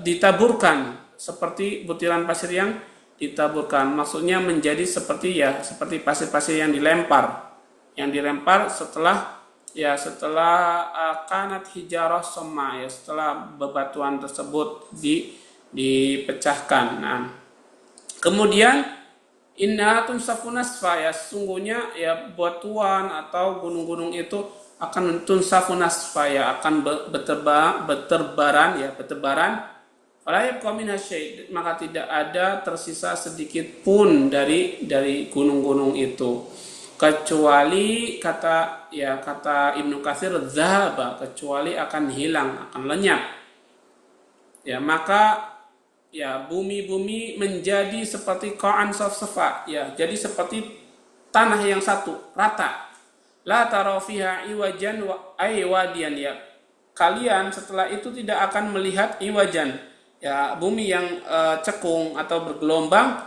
ditaburkan, seperti butiran pasir yang ditaburkan. Maksudnya menjadi seperti pasir-pasir yang dilempar setelah kanat hijarah somma ya, setelah bebatuan tersebut dipecahkan. Nah, kemudian inna tunsafu nasfa, ya sungguhnya ya batuan atau gunung-gunung itu akan tunsafu nasfa ya, akan berterbaran fala yabqa minha syai', maka tidak ada tersisa sedikit pun dari gunung-gunung itu, kecuali kata Ibnu Katsir dzahaba, kecuali akan hilang, akan lenyap. Ya, maka ya bumi menjadi seperti qa'an safsafa ya, jadi seperti tanah yang satu rata. La tara fiha iwajan wa aywadian, ya kalian setelah itu tidak akan melihat iwajan ya, bumi yang cekung atau bergelombang,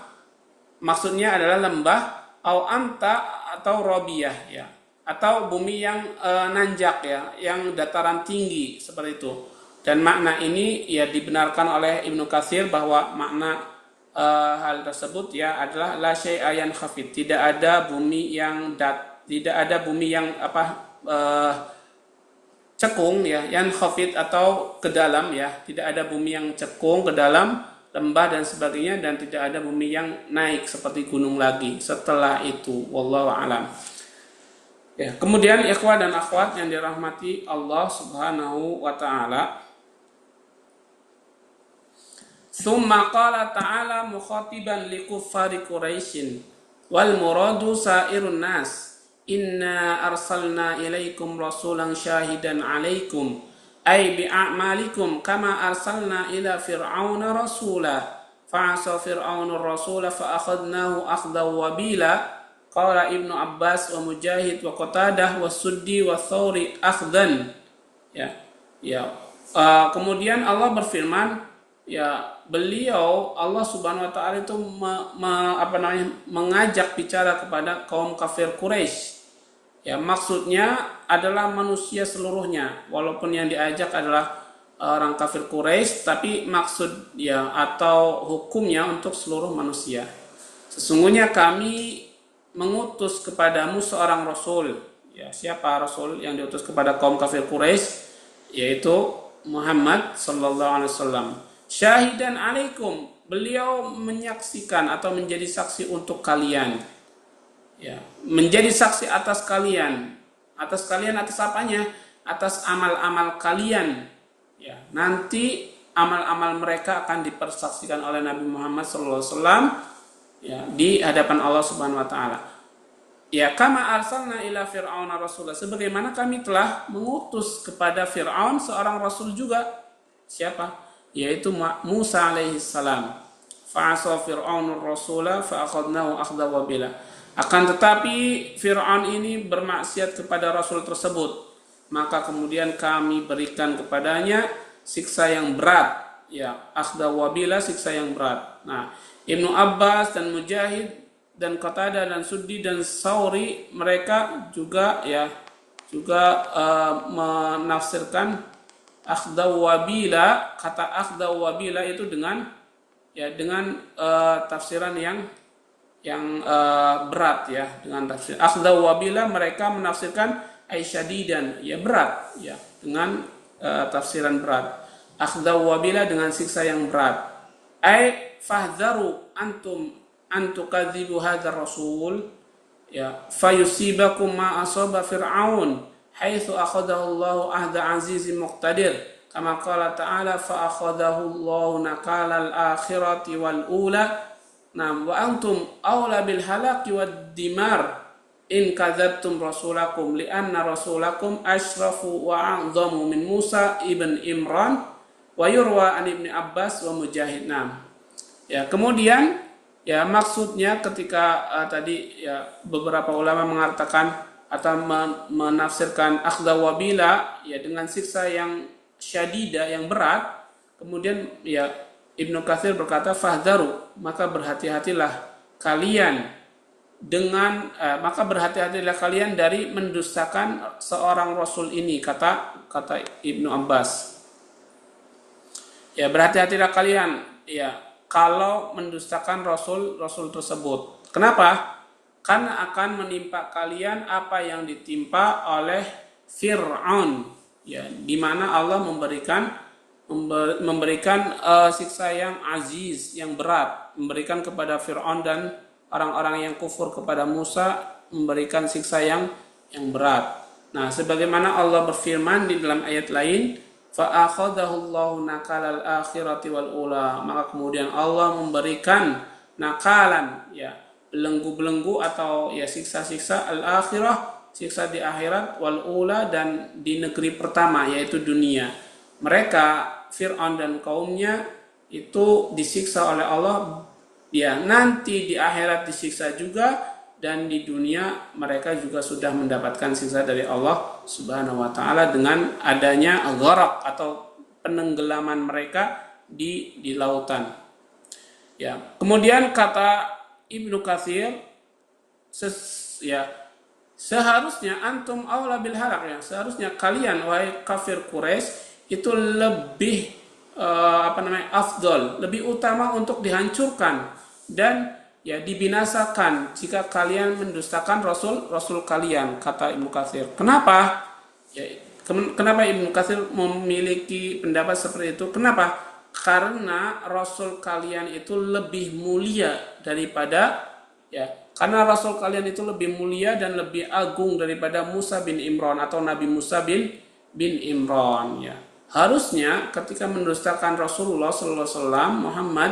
maksudnya adalah lembah, au amta atau robiyah ya, atau bumi yang nanjak ya, yang dataran tinggi seperti itu. Dan makna ini ya dibenarkan oleh Ibnu Katsir, bahwa makna hal tersebut ya adalah la syai'a yankhafid, tidak ada bumi yang cekung ya, yankhafid atau ke dalam ya, tidak ada bumi yang cekung ke dalam lembah dan sebagainya, dan tidak ada bumi yang naik seperti gunung lagi setelah itu. Wallahu a'lam. Ya, kemudian ikhwah dan akhwat yang dirahmati Allah Subhanahu wa taala, Tsumma qala ta'ala mukhatiban liquffari Quraisyin wal muradu sairun nas, inna arsalna ilaikum rasulan syahidan alaikum ay bi'a'malikum kama arsalna ila fir'auna rasula fa'asa fir'aunur rasula fa'akhadnahu akhdan wabila. Qala Ibnu Abbas wa Mujahid wa Qatadah wa Suddi wa Thawri akhdan ya. Ya, kemudian Allah berfirman, ya beliau Allah Subhanahu Wa Taala itu mengajak bicara kepada kaum kafir Quraisy. Ya, maksudnya adalah manusia seluruhnya, walaupun yang diajak adalah orang kafir Quraisy, tapi maksud ya atau hukumnya untuk seluruh manusia. Sesungguhnya kami mengutus kepadamu seorang rasul. Ya, siapa rasul yang diutus kepada kaum kafir Quraisy? Yaitu Muhammad sallallahu alaihi wasallam. Syahidan alaikum, beliau menyaksikan atau menjadi saksi untuk kalian. Ya, menjadi saksi atas kalian. Atas kalian atas apanya? Atas amal-amal kalian. Ya, nanti amal-amal mereka akan dipersaksikan oleh Nabi Muhammad SAW ya, di hadapan Allah Subhanahu wa taala. Ya, kama arsalna ila fir'auna rasulah, sebagaimana kami telah mengutus kepada Fir'aun seorang rasul juga. Siapa? Yaitu Musa alaihi salam. Fa'asa fir'aunur rasula fa'akhadnahu akhda wabila. Akan tetapi Fir'aun ini bermaksiat kepada rasul tersebut, maka kemudian kami berikan kepadanya siksa yang berat. Ya, akhda wabila, siksa yang berat. Nah, Ibnu Abbas dan Mujahid dan Qatadah dan Suddi dan Sauri, mereka juga menafsirkan akhda wabila, kata akhda wabila itu dengan tafsiran yang berat ya, dengan tafsir akhda wabila mereka menafsirkan aisyadidan, ya berat ya, dengan tafsiran berat. Akhda wabila dengan siksa yang berat. Ai fahdharu antum antukadzibu hadzal rasul ya fayusibakum ma asaba fir'aun haitsu akhadahu Allahu ahda azizim muqtadir kama qala ta'ala fa akhadahu Allahu nakalal akhirati wal ula. Nah, wa antum aula bil halaqi wad dimar in kadzabtum rasulakum li anna rasulakum ashrafu wa a'zamu min Musa ibn Imran wa yurwa an Ibnu Abbas wa Mujahid. Ya, kemudian ya maksudnya ketika tadi ya beberapa ulama mengatakan atau menafsirkan akhda wabila ya dengan siksa yang syadida, yang berat. Kemudian ya Ibnu Katsir berkata fahdharu, maka berhati-hatilah kalian dari mendustakan seorang rasul ini, kata Ibnu Abbas. Ya, berhati-hatilah kalian ya kalau mendustakan rasul tersebut. Kenapa? Karena akan menimpa kalian apa yang ditimpa oleh Fir'aun ya, di mana Allah memberikan siksa yang aziz, yang berat, memberikan kepada Fir'aun dan orang-orang yang kufur kepada Musa, memberikan siksa yang berat. Nah, sebagaimana Allah berfirman di dalam ayat lain, fa akhadahu Allahu nakalal akhirati wal ula, maka kemudian Allah memberikan nakalan ya, belenggu-belenggu atau ya siksa-siksa al-akhirah, siksa di akhirat, wal ula, dan di negeri pertama yaitu dunia. Mereka Fir'aun dan kaumnya itu disiksa oleh Allah ya, nanti di akhirat disiksa juga, dan di dunia mereka juga sudah mendapatkan siksa dari Allah Subhanahu wa taala dengan adanya gharaq atau penenggelaman mereka di lautan. Ya, kemudian kata Ibnu Katsir seharusnya antum aula bil halaq ya, seharusnya kalian wahai kafir Quraisy itu lebih afdol, lebih utama untuk dihancurkan dan ya dibinasakan jika kalian mendustakan rasul kalian, kata Ibnu Katsir. Kenapa? Ya, kenapa Ibnu Katsir memiliki pendapat seperti itu? Kenapa? Karena rasul kalian itu lebih mulia daripada karena rasul kalian itu lebih mulia dan lebih agung daripada Musa bin Imran atau Nabi Musa bin Imran ya. Harusnya ketika mendustakan Rasulullah sallallahu alaihi wasallam, Muhammad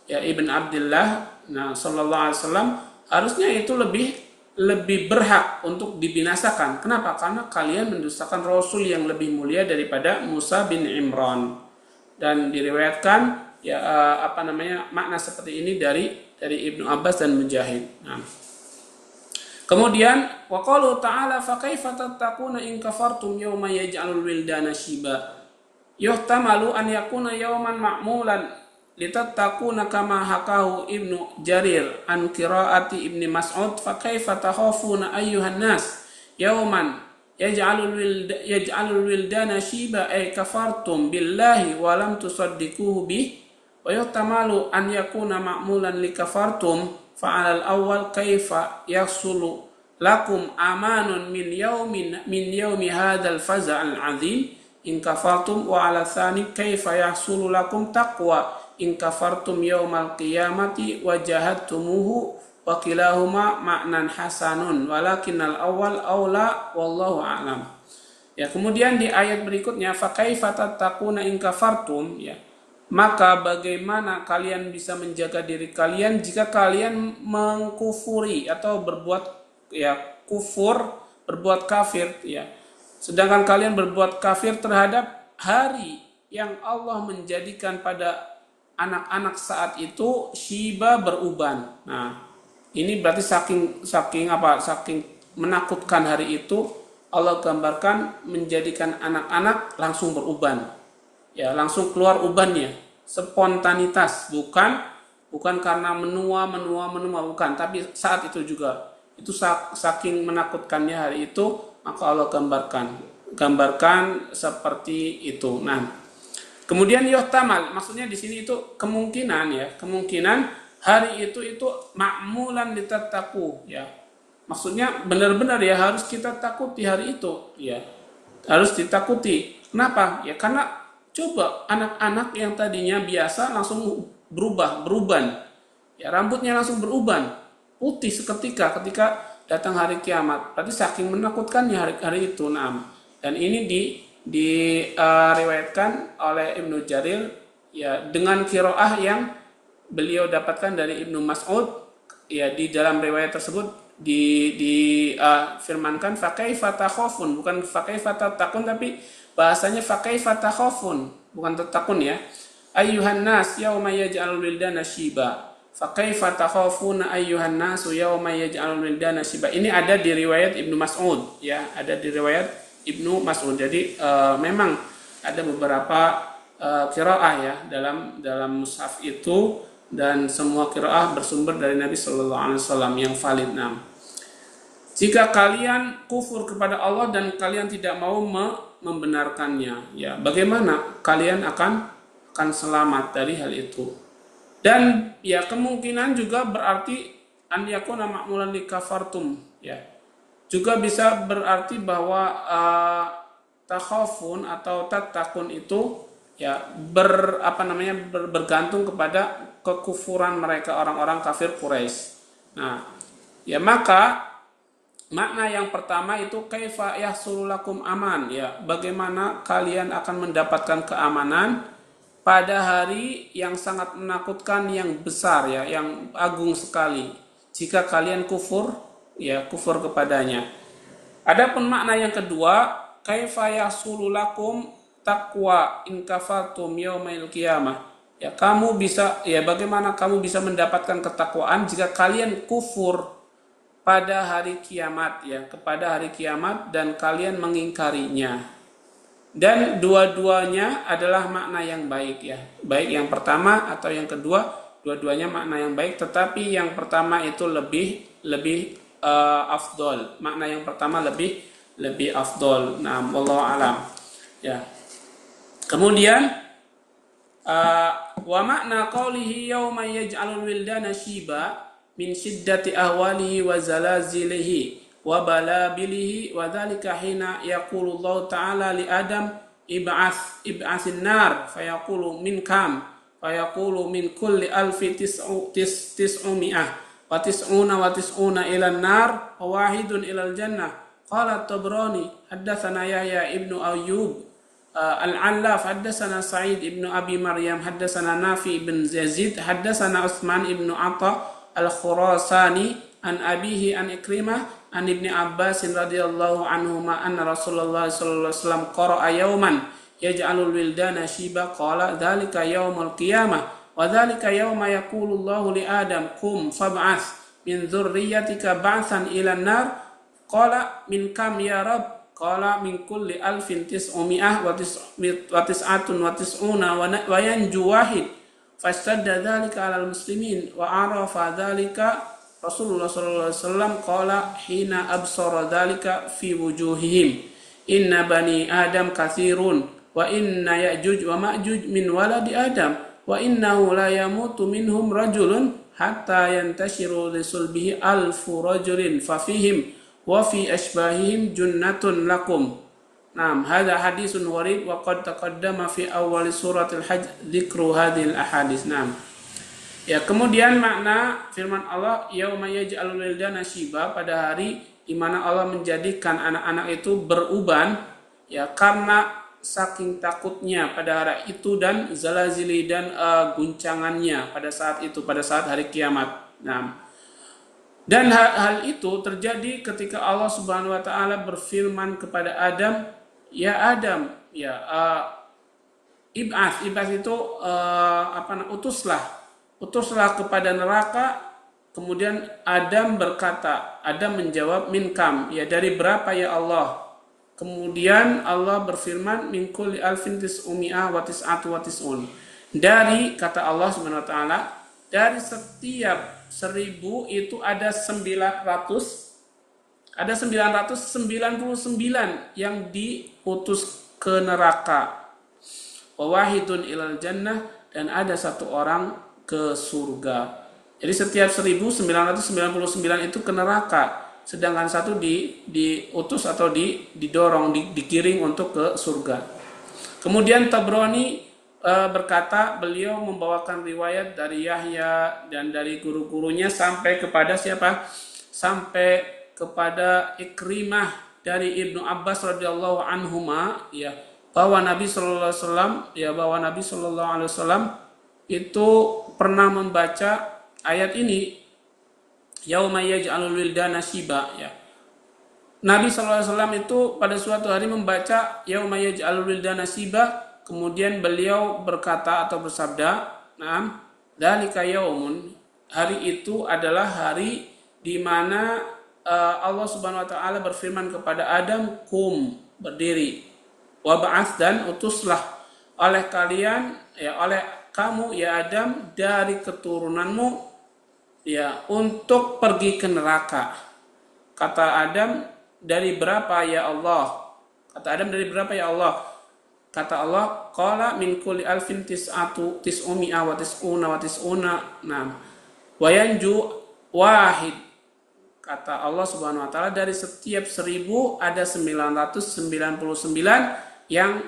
ya ibn Abdullah sallallahu alaihi wasallam, harusnya itu lebih berhak untuk dibinasakan. Kenapa? Karena kalian mendustakan Rasul yang lebih mulia daripada Musa bin Imran. Dan diriwayatkan makna seperti ini dari Ibnu Abbas dan Mujahid. Kemudian wa qalu ta'ala fa kaifa tattaquna in kafartum yawma yaj'alul wildana shiba. yuhtamalu an yakuna yawman ma'mulan litattaquna kama hakahu Ibnu Jarir an qiraati Ibni Mas'ud fa kaifa takhafuna ayyuhan nas yawman yaj'alul wildana shiba ay kafartum billahi wa lam tusaddiquhu bih wa yuhtamalu an yakuna ma'mulan likafartum fa 'alal awwal kaifa yahsulu lakum amanun min yaumi hadzal faza'al 'adzim in kafartum wa 'ala tsani kaifa yahsulu lakum taqwa in kafartum yaumal qiyamati wa jahadtumuhu wa kilahuma ma'nan hasanun walakinnal awwal aula wallahu a'lam. Ya, kemudian di ayat berikutnya fa kaifa tattaquna in kafartum, ya. Maka bagaimana kalian bisa menjaga diri kalian jika kalian mengkufuri atau berbuat kufur, berbuat kafir, ya. Sedangkan kalian berbuat kafir terhadap hari yang Allah menjadikan pada anak-anak saat itu shiba beruban. Nah, ini berarti saking menakutkan hari itu Allah gambarkan menjadikan anak-anak langsung beruban. Ya, langsung keluar ubannya, spontanitas, bukan karena menua, bukan, tapi saat itu juga. Itu saking menakutkannya hari itu, maka Allah gambarkan seperti itu. Nah, kemudian yuhtamal, maksudnya di sini itu kemungkinan hari itu ma'mulan litattaqu, ya. Maksudnya benar-benar ya harus kita takuti hari itu, ya. Harus ditakuti. Kenapa? Ya karena coba anak-anak yang tadinya biasa langsung beruban. Ya, rambutnya langsung beruban, putih seketika ketika datang hari kiamat. Berarti saking menakutkannya hari itu. Nah, dan ini diriwayatkan oleh Ibnu Jarir, ya, dengan qiraah yang beliau dapatkan dari Ibnu Mas'ud. Ya, di dalam riwayat tersebut firmankan fa kaifa takhafun, bukan fa kaifa tattaqun, tapi bahasanya fa kaifa takhafun, bukan tattaqun, ya. Ayyuhan nas yauma yaj'alul wildana shiba. Fa kaifa takhafuna ayyuhan nas yauma yaj'alul wildana shiba. Ini ada di riwayat Ibnu Mas'ud, ya, ada di riwayat Ibnu Mas'ud. Jadi memang ada beberapa qiraah, ya, dalam mushaf itu, dan semua qiraah bersumber dari Nabi sallallahu alaihi wasallam yang valid. Jika kalian kufur kepada Allah dan kalian tidak mau membenarkannya, ya, bagaimana kalian akan selamat dari hal itu? Dan ya kemungkinan juga berarti an yakuna ma'mulan li kafartum, ya. Juga bisa berarti bahwa takhafun atau tattaqun itu, ya, bergantung kepada kekufuran mereka, orang-orang kafir Quraisy. Nah, ya, maka makna yang pertama itu kaifa yahsulu lakum aman, ya, bagaimana kalian akan mendapatkan keamanan pada hari yang sangat menakutkan, yang besar, ya, yang agung sekali, jika kalian kufur, ya, kufur kepadanya. Adapun makna yang kedua, kaifa yahsulu lakum taqwa in kafartum yaumil qiyamah. Ya, bagaimana kamu bisa mendapatkan ketakwaan jika kalian kufur pada hari kiamat, ya, kepada hari kiamat dan kalian mengingkarinya. Dan dua-duanya adalah makna yang baik, ya. Baik yang pertama atau yang kedua, dua-duanya makna yang baik, tetapi yang pertama itu lebih afdol. Makna yang pertama lebih afdol. Nah, wallahu alam. Ya. Kemudian wa makna qawlihi yawma yaj'alul wildana shiba min shiddati ahwalihi wa zalazilihi wa balabilihi wa dhalika hina yaqulu Allah ta'ala li Adam ib'asin nar fayaqulu min kam fayaqulu min kulli alfi tis'umi'ah wa tis'una ila nar wa wahidun ila al-jannah. Qala Tabrani haddatsana Yahya ibnu Ayyub Al-Allaf haddatsana Sa'id ibnu Abi Maryam haddatsana Nafi ibn Yazid haddatsana Utsman ibnu Atha al-Khurasani an abihi an Ikrimah an Ibni Abbas radhiyallahu anhuma anna Rasulullah sallallahu alaihi wasallam qara'a yawman yaj'alul wildana shiba qala dzalika yaumul qiyamah wa dzalika yauma yaqulu Allahu li Adam qum fab'ats min dzurriyyatika ba'tsan ila an-nar qala min kam ya Rabb qala min kulli alfin tis'umi'ah wa tis'atun wa tis'una wa yanju wahid fastadda dzalika 'alal muslimin wa arafa dzalika Rasulullah sallallahu alaihi wasallam qala hina absara dzalika fi wujuhihim inna bani adam katsirun wa inna ya'juj wa ma'juj min waladi adam wa innahu la yamutu minhum rajulun hatta yantashiru li sulbihi alfu rajulin fa fihim wa fi ashbahihim junnatun lakum. Naam, hadza hadisun warid wa qad taqaddama fi awal suratil hajj dzikru hadhil ahadits. Naam. Ya, kemudian makna firman Allah yauma yaj'alul wildana syiba, pada hari di mana Allah menjadikan anak-anak itu beruban ya karena saking takutnya pada hari itu dan zalazili dan guncangannya pada saat itu, pada saat hari kiamat. Nah, dan hal itu terjadi ketika Allah Subhanahu wa taala berfirman kepada Adam, ya Adam, ya ib'ats itu utuslah kepada neraka. Kemudian Adam berkata, Adam menjawab minkam, ya dari berapa ya Allah? Kemudian Allah berfirman min kulli alfin tis'umi'ah wa tis'atu wa tis'un. Dari, kata Allah Subhanahu wa taala, dari setiap 1000 itu ada 999 yang diutus ke neraka. Wa wahidun ilal jannah, dan ada satu orang ke surga. Jadi setiap 1999 itu ke neraka, sedangkan satu diutus atau didorong, digiring untuk ke surga. Kemudian Tabrani berkata, beliau membawakan riwayat dari Yahya dan dari guru-gurunya sampai kepada siapa? Sampai kepada Ikrimah dari Ibnu Abbas radhiyallahu anhuma, ya, bahwa Nabi sallallahu alaihi wasallam itu pernah membaca ayat ini, yauma yaj'alul wildana syiba, ya. Nabi sallallahu alaihi wasallam itu pada suatu hari membaca yauma yaj'alul wildana syiba, kemudian beliau berkata atau bersabda, "Na'am, dzalika yaumun." Hari itu adalah hari di mana Allah Subhanahu wa taala berfirman kepada Adam, "Kum," berdiri. "Wa ba'ats," dan utuslah oleh kalian, ya, oleh kamu ya Adam dari keturunanmu, ya, untuk pergi ke neraka. Kata Adam, dari berapa ya Allah? Kata Adam, dari berapa ya Allah? Kata Allah, qala min kulli alfin tis'umi'a wa tis'una. Nah, wa yanju wahid. Kata Allah Subhanahu wa taala, dari setiap 1000 ada 999 yang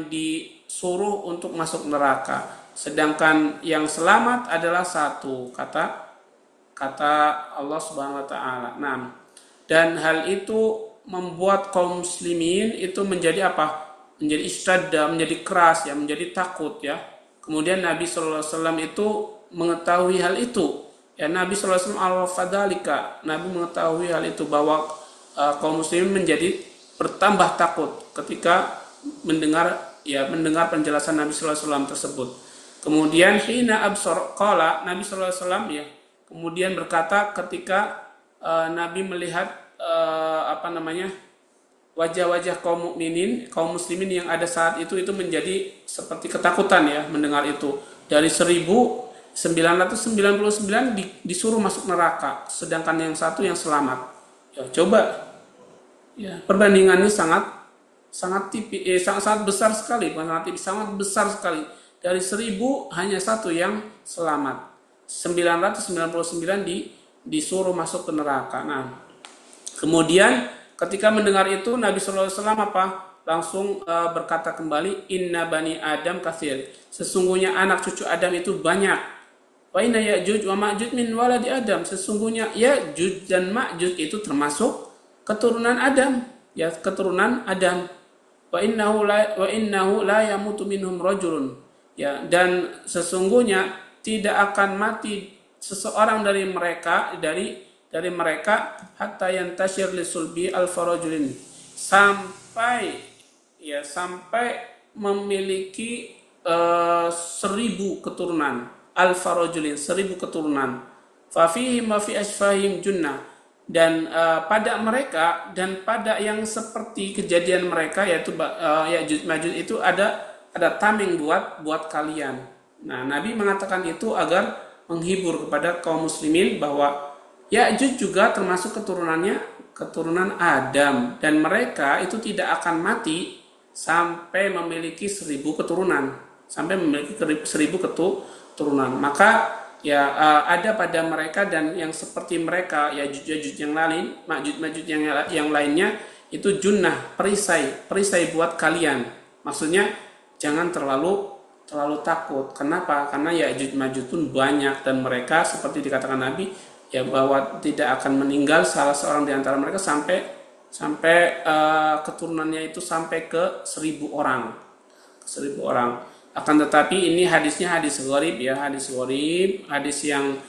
disuruh untuk masuk neraka. Sedangkan yang selamat adalah satu, kata Allah Subhanahu wa taala. Nah, dan hal itu membuat kaum muslimin itu menjadi apa? Menjadi istadda, menjadi keras, ya, menjadi takut, ya. Kemudian Nabi sallallahu alaihi wasallam itu mengetahui hal itu. Ya, Nabi sallallahu alaihi wasallam al-fadalika, Nabi mengetahui hal itu bahwa kaum muslimin menjadi bertambah takut ketika mendengar penjelasan Nabi sallallahu alaihi wasallam tersebut. Kemudian hina absar qala, Nabi sallallahu alaihi wasallam, ya, kemudian berkata ketika Nabi melihat wajah-wajah kaum mukminin, kaum muslimin yang ada saat itu menjadi seperti ketakutan, ya, mendengar itu. Dari 1999 disuruh masuk neraka, sedangkan yang satu yang selamat. Ya, coba, ya, perbandingannya sangat besar sekali, sangat besar sekali. Dari 1000 hanya satu yang selamat. 999 disuruh masuk ke neraka. Nah, kemudian ketika mendengar itu Nabi sallallahu alaihi wasallam langsung berkata kembali, inna bani Adam katsir. Sesungguhnya anak cucu Adam itu banyak. Wa inna Ya'juj wa Ma'juj min waladi Adam. Sesungguhnya Ya'juj dan Ma'juj itu termasuk keturunan Adam, ya, keturunan Adam. Wa innahu la yamutu minhum rajulun. Ya, dan sesungguhnya tidak akan mati seseorang dari mereka hatta yantashir lisulbi al-farajulin, sampai memiliki 1000 keturunan, al-farajulin, 1000 keturunan. Fa fihi ma fi asfahim junnah, dan pada mereka dan pada yang seperti kejadian mereka yaitu Ya'juj Ma'juj itu ada tameng buat kalian. Nah, Nabi mengatakan itu agar menghibur kepada kaum muslimin bahwa Ya'juj juga termasuk keturunan Adam, dan mereka itu tidak akan mati sampai memiliki 1000 keturunan, keturunan. Maka ya ada pada mereka dan yang seperti mereka Ya'juj yang lain, Ma'juj yang lainnya itu junnah, perisai buat kalian. Maksudnya jangan terlalu takut. Kenapa? Karena Ya'juj Ma'juj pun banyak, dan mereka seperti dikatakan Nabi ya bahwa tidak akan meninggal salah seorang di antara mereka sampai keturunannya itu sampai ke 1000 orang. 1000 orang. Akan tetapi ini hadisnya hadis gharib ya, hadis yang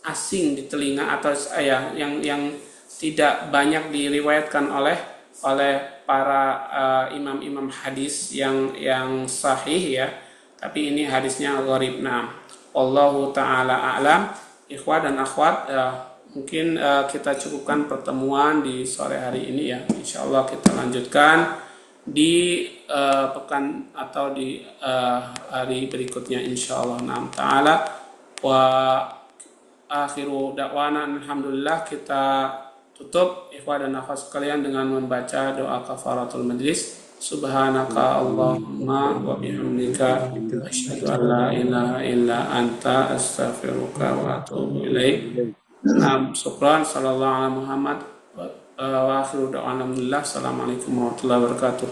asing di telinga, atau yang tidak banyak diriwayatkan oleh para imam-imam hadis yang sahih ya. Tapi ini hadisnya gharib. Nah, Allahu taala a'lam. Ikhwah dan akhwat, mungkin kita cukupkan pertemuan di sore hari ini ya. Insyaallah kita lanjutkan di pekan atau di hari berikutnya insyaallah. Naam taala wa akhiru da'wana alhamdulillah. Kita tutup ikhwah dan akhwat sekalian dengan membaca doa kafaratul majlis. Subhanaka Allahumma wa bihamdika asyhadu an la ilaha illa anta astaghfiruka wa atubu ilaik. Naam, syukran sallallahu alaihi Muhammad wa akhiru da'wana alhamdulillah. Assalamualaikum warahmatullahi wabarakatuh.